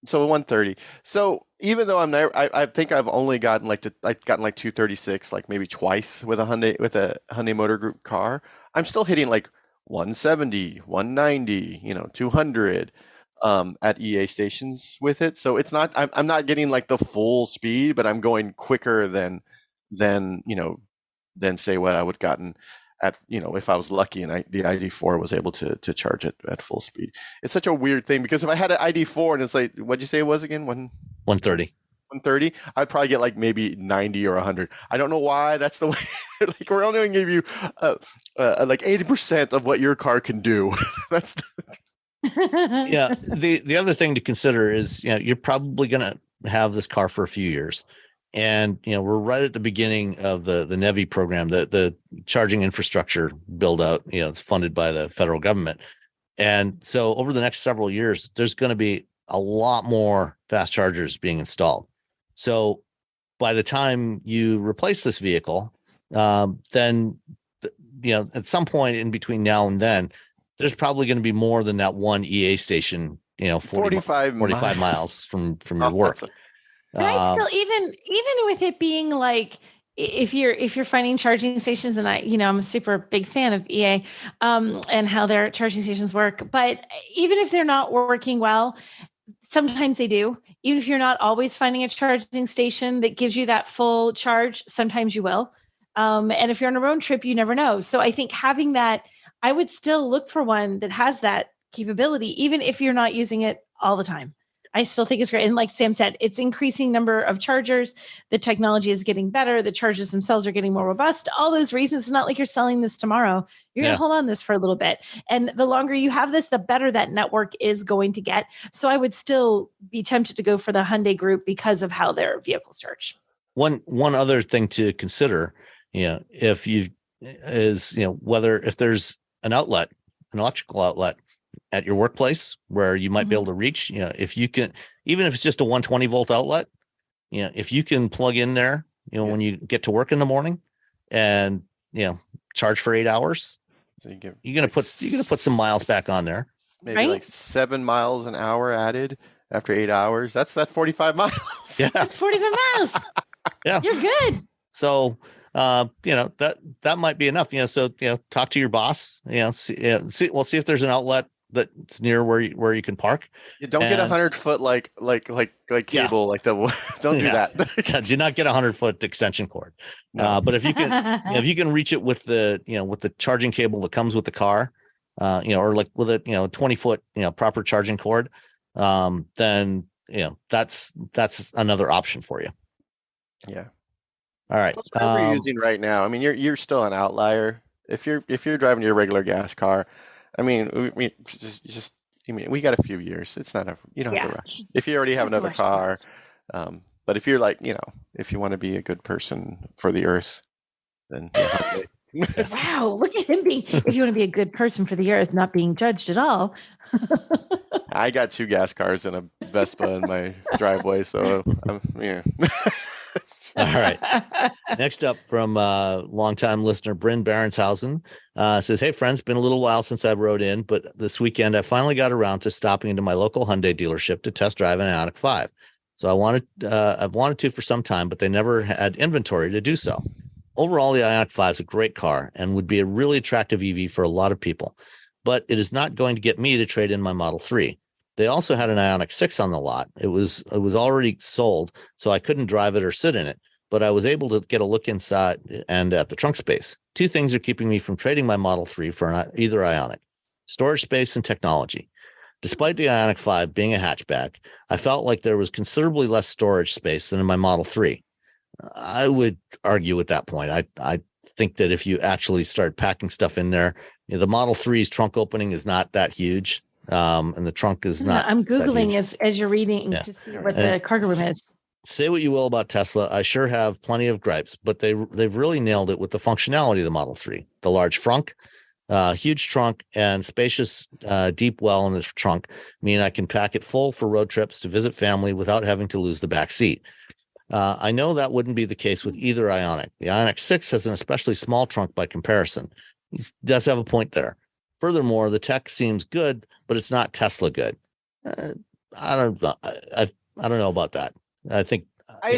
So 130. So even though I think I've only gotten like 236, like maybe twice with a Hyundai Motor Group car, I'm still hitting like 170, 190, 200 at EA stations with it. So it's not, I'm not getting like the full speed, but I'm going quicker than say what I would have gotten at, if I was lucky and the ID4 was able to charge it at full speed. It's such a weird thing, because if I had an ID4 and it's like, what'd you say it was again? 130. 130, I'd probably get like maybe 90 or 100. I don't know why that's the way. Like, we're only going to give you like 80% of what your car can do. That's yeah. The other thing to consider is, you're probably going to have this car for a few years. And, we're right at the beginning of the NEVI program, the charging infrastructure build out, it's funded by the federal government. And so over the next several years, there's going to be a lot more fast chargers being installed. So by the time you replace this vehicle, then, at some point in between now and then, there's probably going to be more than that one EA station, 45 miles from your work. And I still, even with it being like, if you're finding charging stations, and I'm a super big fan of EA and how their charging stations work, but even if they're not working well, sometimes they do. Even if you're not always finding a charging station that gives you that full charge, sometimes you will. And if you're on a road trip, you never know. So I think having that, I would still look for one that has that capability, even if you're not using it all the time. I still think it's great. And like Sam said, it's increasing number of chargers. The technology is getting better. The chargers themselves are getting more robust. All those reasons. It's not like you're selling this tomorrow. You're going to hold on this for a little bit. And the longer you have this, the better that network is going to get. So I would still be tempted to go for the Hyundai group because of how their vehicles charge. One other thing to consider, if you is, whether if there's an electrical outlet at your workplace where you might be able to reach, if you can, even if it's just a 120 volt outlet, if you can plug in there, when you get to work in the morning and, charge for 8 hours, so you're going to put some miles back on there. Maybe like 7 miles an hour added after 8 hours. That's 45 miles. Yeah. That's 45 miles. Yeah. You're good. So, that might be enough, so, talk to your boss, see if there's an outlet that's near where you can park. You don't get 100-foot like cable, like the, don't do that. Do not get 100-foot extension cord. No. But if you can reach it with the charging cable that comes with the car, or like with a, 20-foot, proper charging cord, then, that's another option for you. Yeah. All right. What are you using right now? I mean, you're still an outlier. If you're driving your regular gas car, I mean, we we got a few years. It's not you don't have to rush. If you already have another car, but if you're like, if you want to be a good person for the earth, then. Wow, look at him being. If you want to be a good person for the earth, not being judged at all. I got 2 gas cars and a Vespa in my driveway, so yeah. All right. Next up from longtime listener Bryn Barenshausen says, "Hey friends, been a little while since I wrote in, but this weekend I finally got around to stopping into my local Hyundai dealership to test drive an Ioniq 5. So I've wanted to for some time, but they never had inventory to do so. Overall, the Ioniq 5 is a great car and would be a really attractive EV for a lot of people, but it is not going to get me to trade in my Model 3. They also had an Ioniq 6 on the lot. It was already sold, so I couldn't drive it or sit in it, but I was able to get a look inside and at the trunk space. 2 things are keeping me from trading my Model 3 for either Ioniq: storage space and technology. Despite the Ioniq 5 being a hatchback, I felt like there was considerably less storage space than in my Model 3. I would argue with that point. I think that if you actually start packing stuff in there, the Model 3's trunk opening is not that huge. And the trunk is not. I'm Googling as you're reading to see what the cargo room is. Say what you will about Tesla. I sure have plenty of gripes, but they've really nailed it with the functionality of the Model 3. The large frunk, huge trunk, and spacious deep well in the trunk mean I can pack it full for road trips to visit family without having to lose the back seat. I know that wouldn't be the case with either Ioniq. The Ioniq 6 has an especially small trunk by comparison. He does have a point there. Furthermore, the tech seems good, but it's not Tesla good. I don't know. I don't know about that. I think I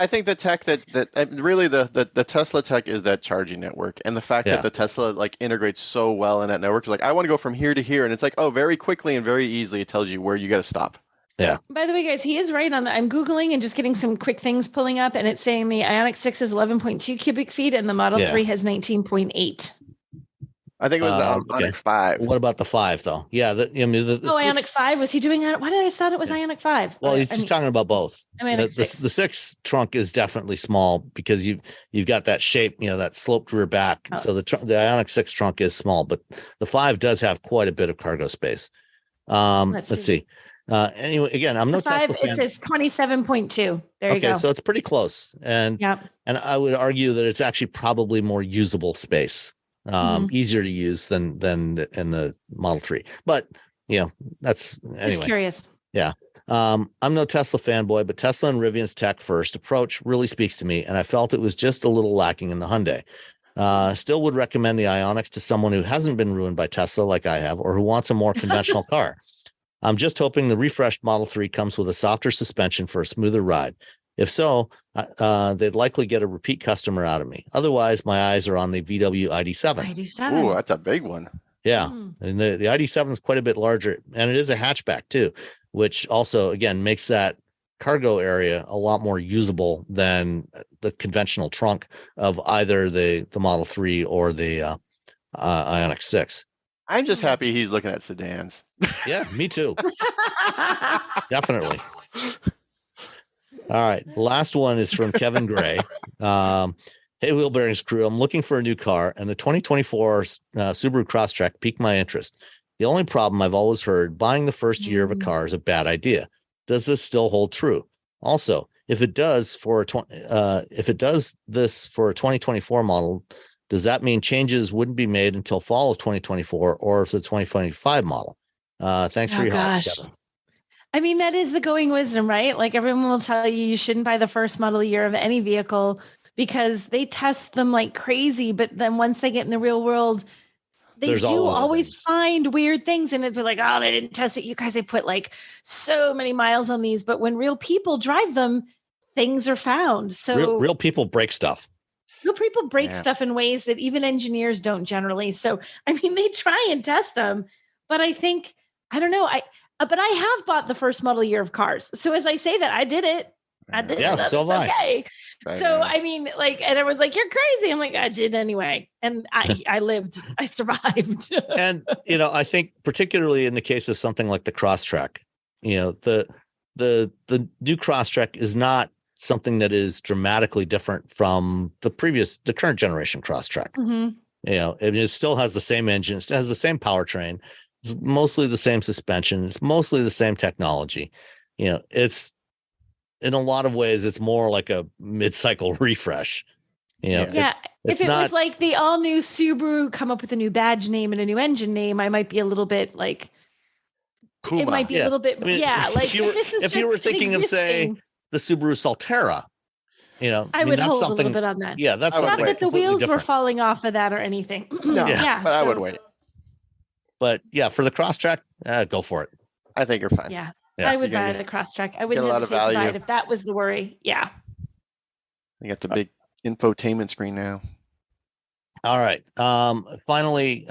think the tech that really the Tesla tech is that charging network, and the fact that the Tesla like integrates so well in that network is like, I want to go from here to here, and it's like, oh, very quickly and very easily it tells you where you got to stop. Yeah. By the way, guys, he is right on that. I'm Googling and just getting some quick things pulling up, and it's saying the Ioniq 6 is 11.2 cubic feet and the Model 3 has 19.8. I think it was the Ioniq 5. What about the 5 though? Yeah. Ioniq 5. Was he doing that? Why did I thought it was Ioniq 5? Well, he's talking about both. The 6 trunk is definitely small because you've got that shape, that sloped rear back. Oh. So the Ioniq 6 trunk is small, but the 5 does have quite a bit of cargo space. Let's see. Anyway, again, I'm no Tesla fan. It says 27.2. There you go. Okay, so it's pretty close. And I would argue that it's actually probably more usable space. Easier to use than in the Model 3. But, that's anyway. Just curious. Yeah. I'm no Tesla fanboy, but Tesla and Rivian's tech first approach really speaks to me, and I felt it was just a little lacking in the Hyundai. Still would recommend the Ioniqs to someone who hasn't been ruined by Tesla like I have, or who wants a more conventional car. I'm just hoping the refreshed Model 3 comes with a softer suspension for a smoother ride. If so, they'd likely get a repeat customer out of me. Otherwise, my eyes are on the VW ID7. Ooh, that's a big one. Yeah. And the ID7 is quite a bit larger, and it is a hatchback too, which also, again, makes that cargo area a lot more usable than the conventional trunk of either the Model 3 or the Ioniq 6. I'm just happy he's looking at sedans. Yeah, me too. Definitely. All right. Last one is from Kevin Gray. Hey, Wheel Bearings crew, I'm looking for a new car, and the 2024 Subaru Crosstrek piqued my interest. The only problem I've always heard, buying the first year of a car is a bad idea. Does this still hold true? Also, if it does this for a 2024 model, does that mean changes wouldn't be made until fall of 2024 or for the 2025 model? Thanks for your help, Kevin. I mean, that is the going wisdom, right? Like everyone will tell you shouldn't buy the first model year of any vehicle because they test them like crazy. But then once they get in the real world, they always find weird things. And it'd be like, oh, they didn't test it. You guys, they put like so many miles on these. But when real people drive them, things are found. So real people break stuff. Real people break stuff in ways that even engineers don't generally. So, I mean, they try and test them. But I think, I don't know. But I have bought the first model year of cars. So as I say that, I did it. Yeah, so have okay. I mean, like, and everyone's like, you're crazy. I'm like, I did anyway. And I lived, I survived. And, I think particularly in the case of something like the Crosstrek, the new Crosstrek is not something that is dramatically different from the current generation Crosstrek. Mm-hmm. It still has the same engine. It has the same powertrain. It's mostly the same suspension. It's mostly the same technology. It's, in a lot of ways, it's more like a mid-cycle refresh. If it was like the all-new Subaru come up with a new badge name and a new engine name, I might be a little bit like, Puma. It might be a little bit, like if you were thinking of, say, the Subaru Solterra, I would hold a little bit on that. Yeah, that's not that the wheels different. were falling off of that or anything. No, but I would wait. But yeah, for the Crosstrek, go for it. I think you're fine. Yeah. I would buy the Crosstrek. I wouldn't hesitate to buy it if that was the worry. Yeah. I got the big infotainment screen now. All right. Finally,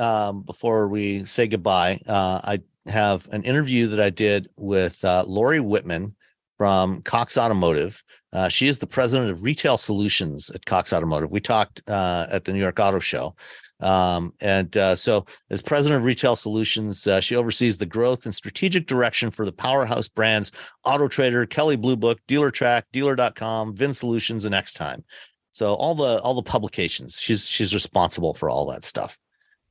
before we say goodbye, I have an interview that I did with Lori Wittman from Cox Automotive. She is the president of retail solutions at Cox Automotive. We talked at the New York Auto Show. So as president of retail solutions, she oversees the growth and strategic direction for the powerhouse brands Auto Trader, Kelley Blue Book, DealerTrack, Dealer.com, Vin Solutions, and Xtime. So all the publications, she's responsible for all that stuff.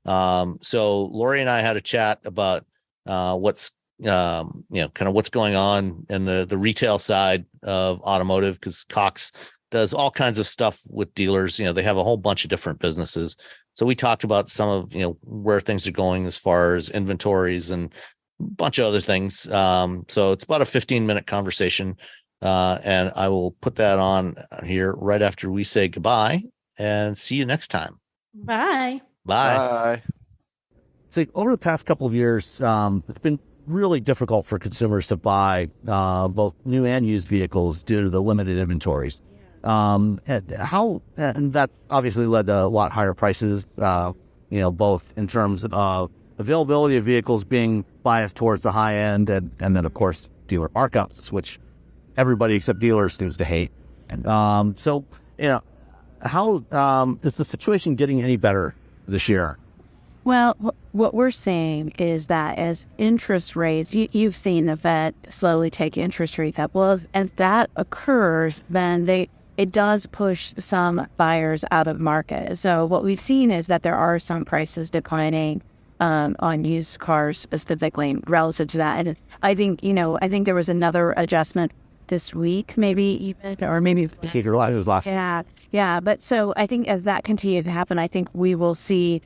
So Lori and I had a chat about what's kind of what's going on in the retail side of automotive, because Cox does all kinds of stuff with dealers. They have a whole bunch of different businesses. So we talked about some of, where things are going as far as inventories and a bunch of other things. So it's about a 15-minute conversation. And I will put that on here right after we say goodbye, and see you next time. Bye. Bye. So over the past couple of years, it's been really difficult for consumers to buy both new and used vehicles due to the limited inventories. And that's obviously led to a lot higher prices, both in terms of availability of vehicles being biased towards the high end, and then of course dealer markups, which everybody except dealers seems to hate. And how is the situation getting any better this year? Well, what we're seeing is that as interest rates, you've seen the Fed slowly take interest rates up. Well, as that occurs, then it does push some buyers out of market. So what we've seen is that there are some prices declining on used cars specifically relative to that. And I think there was another adjustment this week, maybe even, or maybe last. Yeah. But so I think as that continues to happen, I think we will see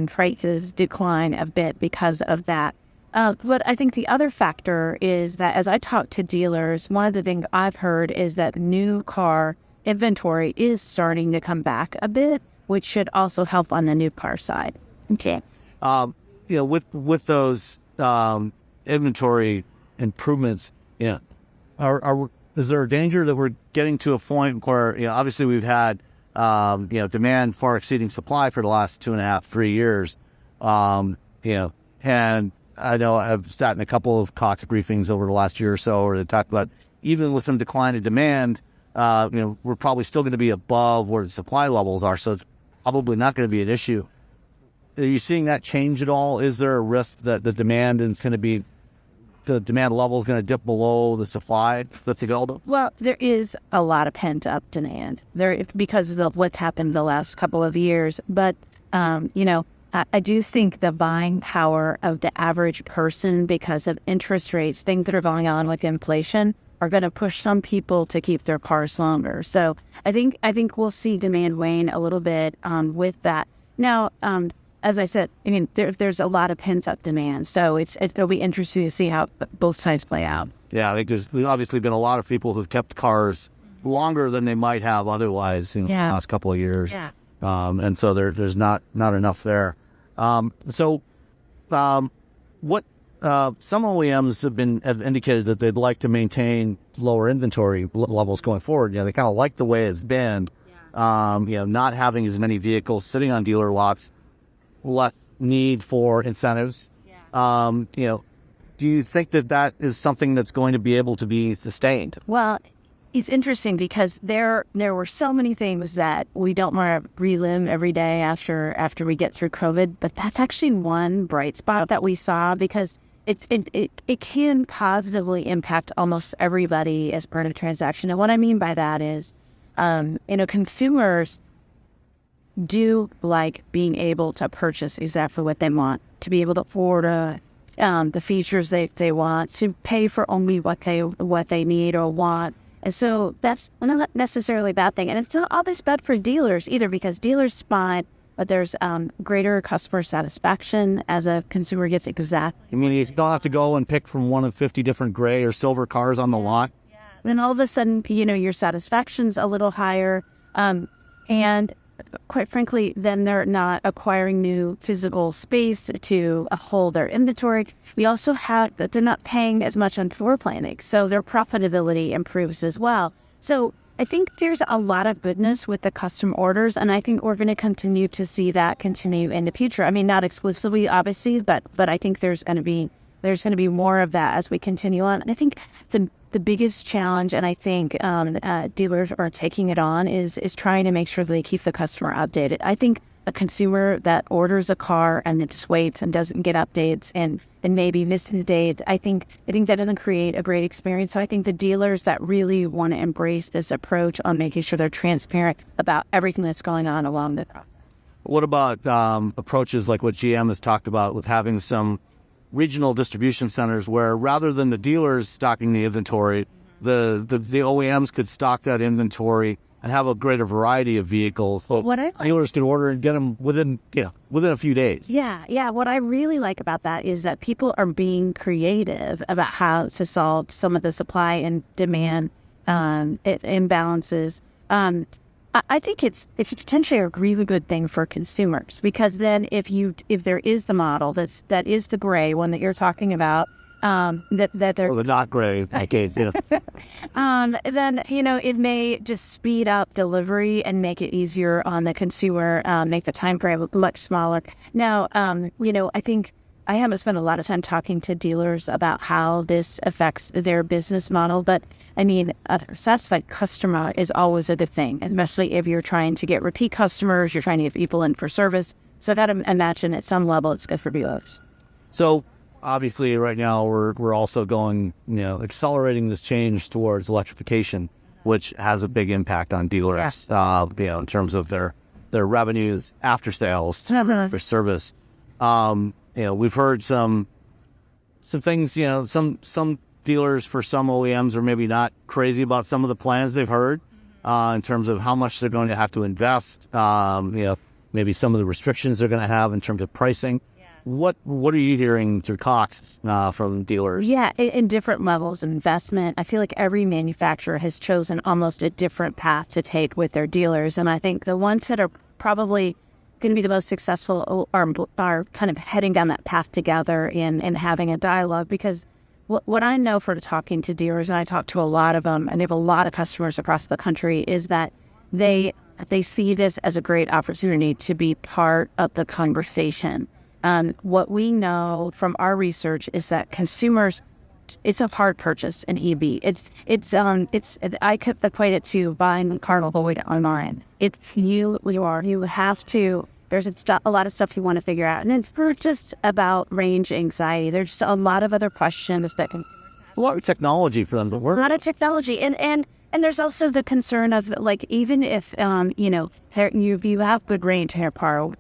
prices decline a bit because of that. But I think the other factor is that as I talk to dealers, one of the things I've heard is that new car inventory is starting to come back a bit, which should also help on the new car side. Okay. With those inventory improvements, is there a danger that we're getting to a point where, obviously we've had, demand far exceeding supply for the last 2.5, 3 years. And I know I've sat in a couple of Cox briefings over the last year or so where they talked about even with some decline in demand, we're probably still going to be above where the supply levels are. So it's probably not going to be an issue. Are you seeing that change at all? Is there a risk that the demand is going to be the demand level is going to dip below the supply that's available? Well, there is a lot of pent-up demand there because of what's happened the last couple of years. But, I do think the buying power of the average person, because of interest rates, things that are going on with inflation, are going to push some people to keep their cars longer. So I think we'll see demand wane a little bit with that. Now, as I said, I mean, there's a lot of pent-up demand. So it'll be interesting to see how both sides play out. Yeah, I think there's obviously been a lot of people who've kept cars longer than they might have otherwise in the last couple of years. Yeah. And so there's not enough there. What some OEMs have indicated that they'd like to maintain lower inventory levels going forward. They kind of like the way it's been. Not having as many vehicles sitting on dealer lots, less need for incentives. Do you think that is something that's going to be able to be sustained? Well, it's interesting because there were so many things that we don't want to relive every day after we get through COVID, but that's actually one bright spot that we saw, because it can positively impact almost everybody as part of a transaction. And what I mean by that is, consumers do like being able to purchase exactly what they want, to be able to afford the features they want, to pay for only what they need or want. And so that's not necessarily a bad thing. And it's not always bad for dealers either, because dealers spot, but there's greater customer satisfaction as a consumer gets exactly. I mean, you don't have to go and pick from one of 50 different gray or silver cars on the lot. Yeah. Then all of a sudden, your satisfaction's a little higher. And quite frankly, then they're not acquiring new physical space to hold their inventory. We also have that they're not paying as much on floor planning, so their profitability improves as well. So I think there's a lot of goodness with the custom orders, and I think we're going to continue to see that continue in the future. I mean, not exclusively, obviously, but I think there's going to be more of that as we continue on. And I think the biggest challenge, and I think dealers are taking it on, is trying to make sure they keep the customer updated. I think a consumer that orders a car and it just waits and doesn't get updates and maybe misses dates, I think that doesn't create a great experience. So I think the dealers that really want to embrace this approach on making sure they're transparent about everything that's going on along the process. What about approaches like what GM has talked about with having some regional distribution centers where, rather than the dealers stocking the inventory, the OEMs could stock that inventory and have a greater variety of vehicles, so dealers could order and get them within a few days. Yeah. What I really like about that is that people are being creative about how to solve some of the supply and demand imbalances. I think it's potentially a really good thing for consumers, because then if there is the model that is the gray one that you're talking about, that they're the not gray case, then it may just speed up delivery and make it easier on the consumer, make the time frame much smaller. Now, I think I haven't spent a lot of time talking to dealers about how this affects their business model, but I mean, a satisfied customer is always a good thing, especially if you're trying to get repeat customers, you're trying to get people in for service. So I got to imagine at some level it's good for dealers. So obviously right now we're also going, accelerating this change towards electrification, which has a big impact on dealers, in terms of their revenues after sales for service. We've heard some things, some dealers for some OEMs are maybe not crazy about some of the plans they've heard in terms of how much they're going to have to invest, maybe some of the restrictions they're going to have in terms of pricing. What are you hearing through Cox from dealers? Yeah, in different levels of investment. I feel like every manufacturer has chosen almost a different path to take with their dealers. And I think the ones that are probably going to be the most successful are kind of heading down that path together and having a dialogue. Because what I know from talking to dealers, and I talk to a lot of them, and they have a lot of customers across the country, is that they see this as a great opportunity to be part of the conversation. What we know from our research is that consumers, it's a hard purchase, an EV. I could equate it to buying a car online. You have to There's a lot of stuff you want to figure out. And it's not just about range anxiety. There's just a lot of other questions that can... A lot of technology for them to work. A lot of technology. And there's also the concern of, like, even if, you have good range hair power,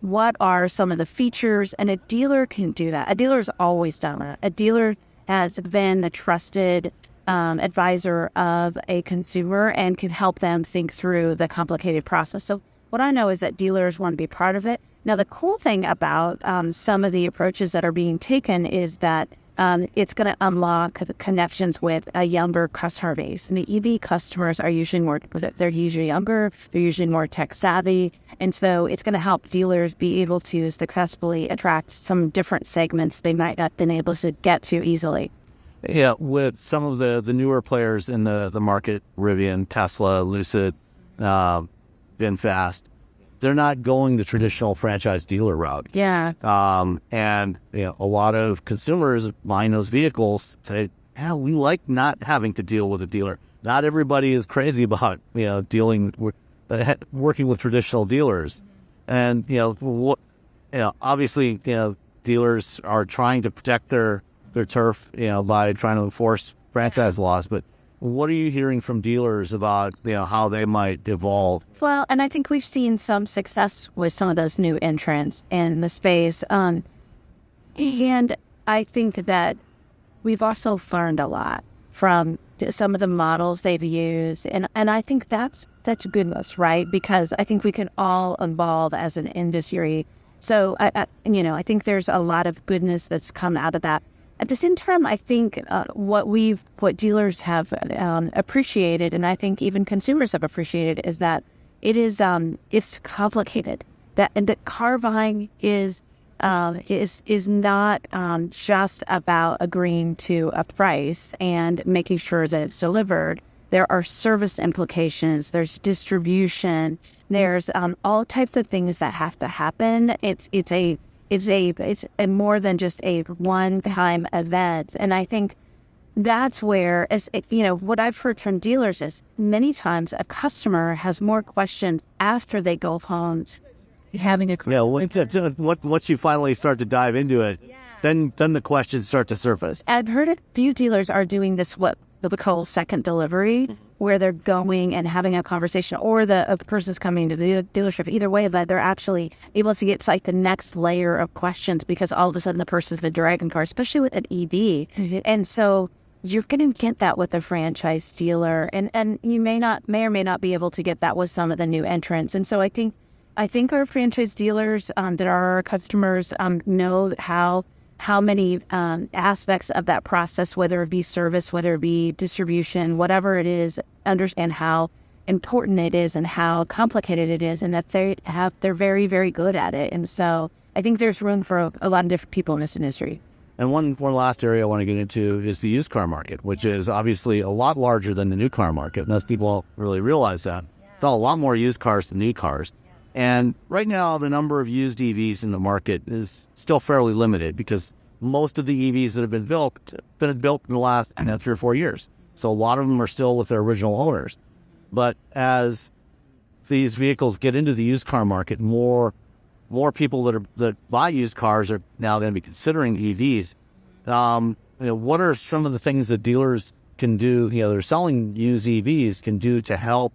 what are some of the features? And a dealer can do that. A dealer's always done that. A dealer has been a trusted advisor of a consumer and can help them think through the complicated process. So what I know is that dealers want to be part of it. Now, the cool thing about some of the approaches that are being taken is that it's going to unlock the connections with a younger customer base. And the EV customers are usually they're usually younger, they're usually more tech savvy. And so it's going to help dealers be able to successfully attract some different segments they might not have been able to get to easily. Yeah, with some of the newer players in the market, Rivian, Tesla, Lucid, VinFast, they're not going the traditional franchise dealer route. Yeah. And a lot of consumers buying those vehicles say, "Yeah, we like not having to deal with a dealer." Not everybody is crazy about dealing with working with traditional dealers, and obviously dealers are trying to protect their turf by trying to enforce franchise laws, but what are you hearing from dealers about how they might evolve? Well, and I think we've seen some success with some of those new entrants in the space. And I think that we've also learned a lot from some of the models they've used. And I think that's goodness, right? Because I think we can all evolve as an industry. So, I think there's a lot of goodness that's come out of that. At the same time, I think what dealers have appreciated, and I think even consumers have appreciated, is that it's complicated. That car buying is not just about agreeing to a price and making sure that it's delivered. There are service implications. There's distribution. There's all types of things that have to happen. It's a more than just a one-time event. And I think that's where, what I've heard from dealers is many times a customer has more questions after they go home having a... Yeah, once you finally start to dive into it, then the questions start to surface. I've heard a few dealers are doing this, what we call second delivery, where they're going and having a conversation, or a person's coming to the dealership. Either way, but they're actually able to get to like the next layer of questions because all of a sudden the person's been dragging car, especially with an EV. And so you're going to get that with a franchise dealer, and you may or may not be able to get that with some of the new entrants. And so I think our franchise dealers that are our customers know how many aspects of that process, whether it be service, whether it be distribution, whatever it is, understand how important it is and how complicated it is, and that they're very, very good at it. And so I think there's room for a lot of different people in this industry. And one last area I want to get into is the used car market, which is obviously a lot larger than the new car market. Most people don't really realize that. There's a lot more used cars than new cars. And right now, the number of used EVs in the market is still fairly limited because most of the EVs that have been built in the last 3 or 4 years. So a lot of them are still with their original owners. But as these vehicles get into the used car market, more people that buy used cars are now going to be considering EVs. What are some of the things that dealers can do? They're selling used EVs can do to help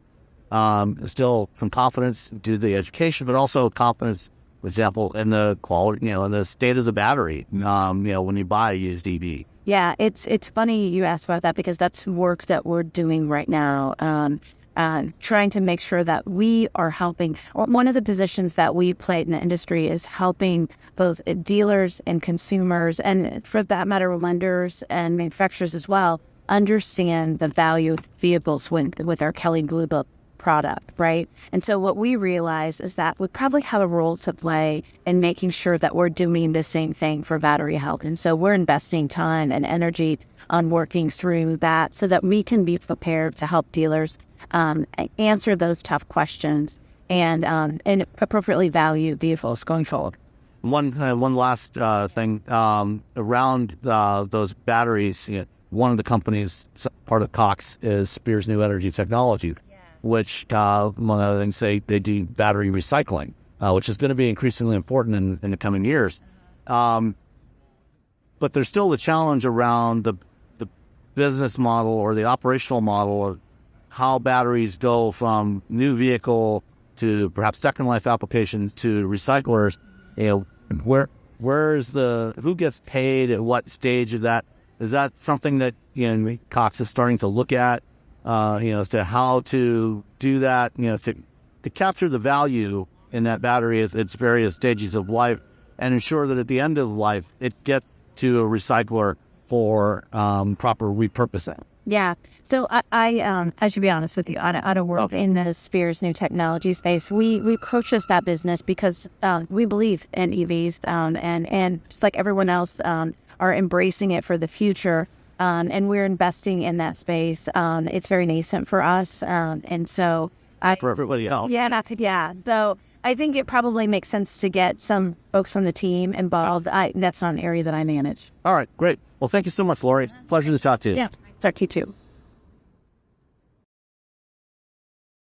instill some confidence, do the education, but also confidence, for example, in the quality, in the state of the battery, when you buy a used EV. Yeah, it's funny you asked about that because that's work that we're doing right now, trying to make sure that we are helping. One of the positions that we play in the industry is helping both dealers and consumers, and for that matter, lenders and manufacturers as well, understand the value of vehicles with our Kelley Blue Book product, right? And so what we realize is that we probably have a role to play in making sure that we're doing the same thing for battery health. And so we're investing time and energy on working through that so that we can be prepared to help dealers answer those tough questions and appropriately value vehicles going forward. One last thing around those batteries. One of the companies, part of Cox, is Spears New Energy Technologies. which, among other things, they do battery recycling, which is going to be increasingly important in the coming years. But there's still the challenge around the business model or the operational model of how batteries go from new vehicle to perhaps second life applications to recyclers. Who gets paid at what stage of that? Is that something that Cox is starting to look at? As to how to do that, to capture the value in that battery at its various stages of life, and ensure that at the end of life it gets to a recycler for proper repurposing. Yeah. So I should be honest with you. I don't work in the Spears new technology space. We purchased that business because we believe in EVs, and just like everyone else, are embracing it for the future. And we're investing in that space. It's very nascent for us. And so for everybody else. Yeah. So I think it probably makes sense to get some folks from the team involved. That's not an area that I manage. All right, great. Well, thank you so much, Lori. Pleasure to talk to you. Yeah. Talk to you too.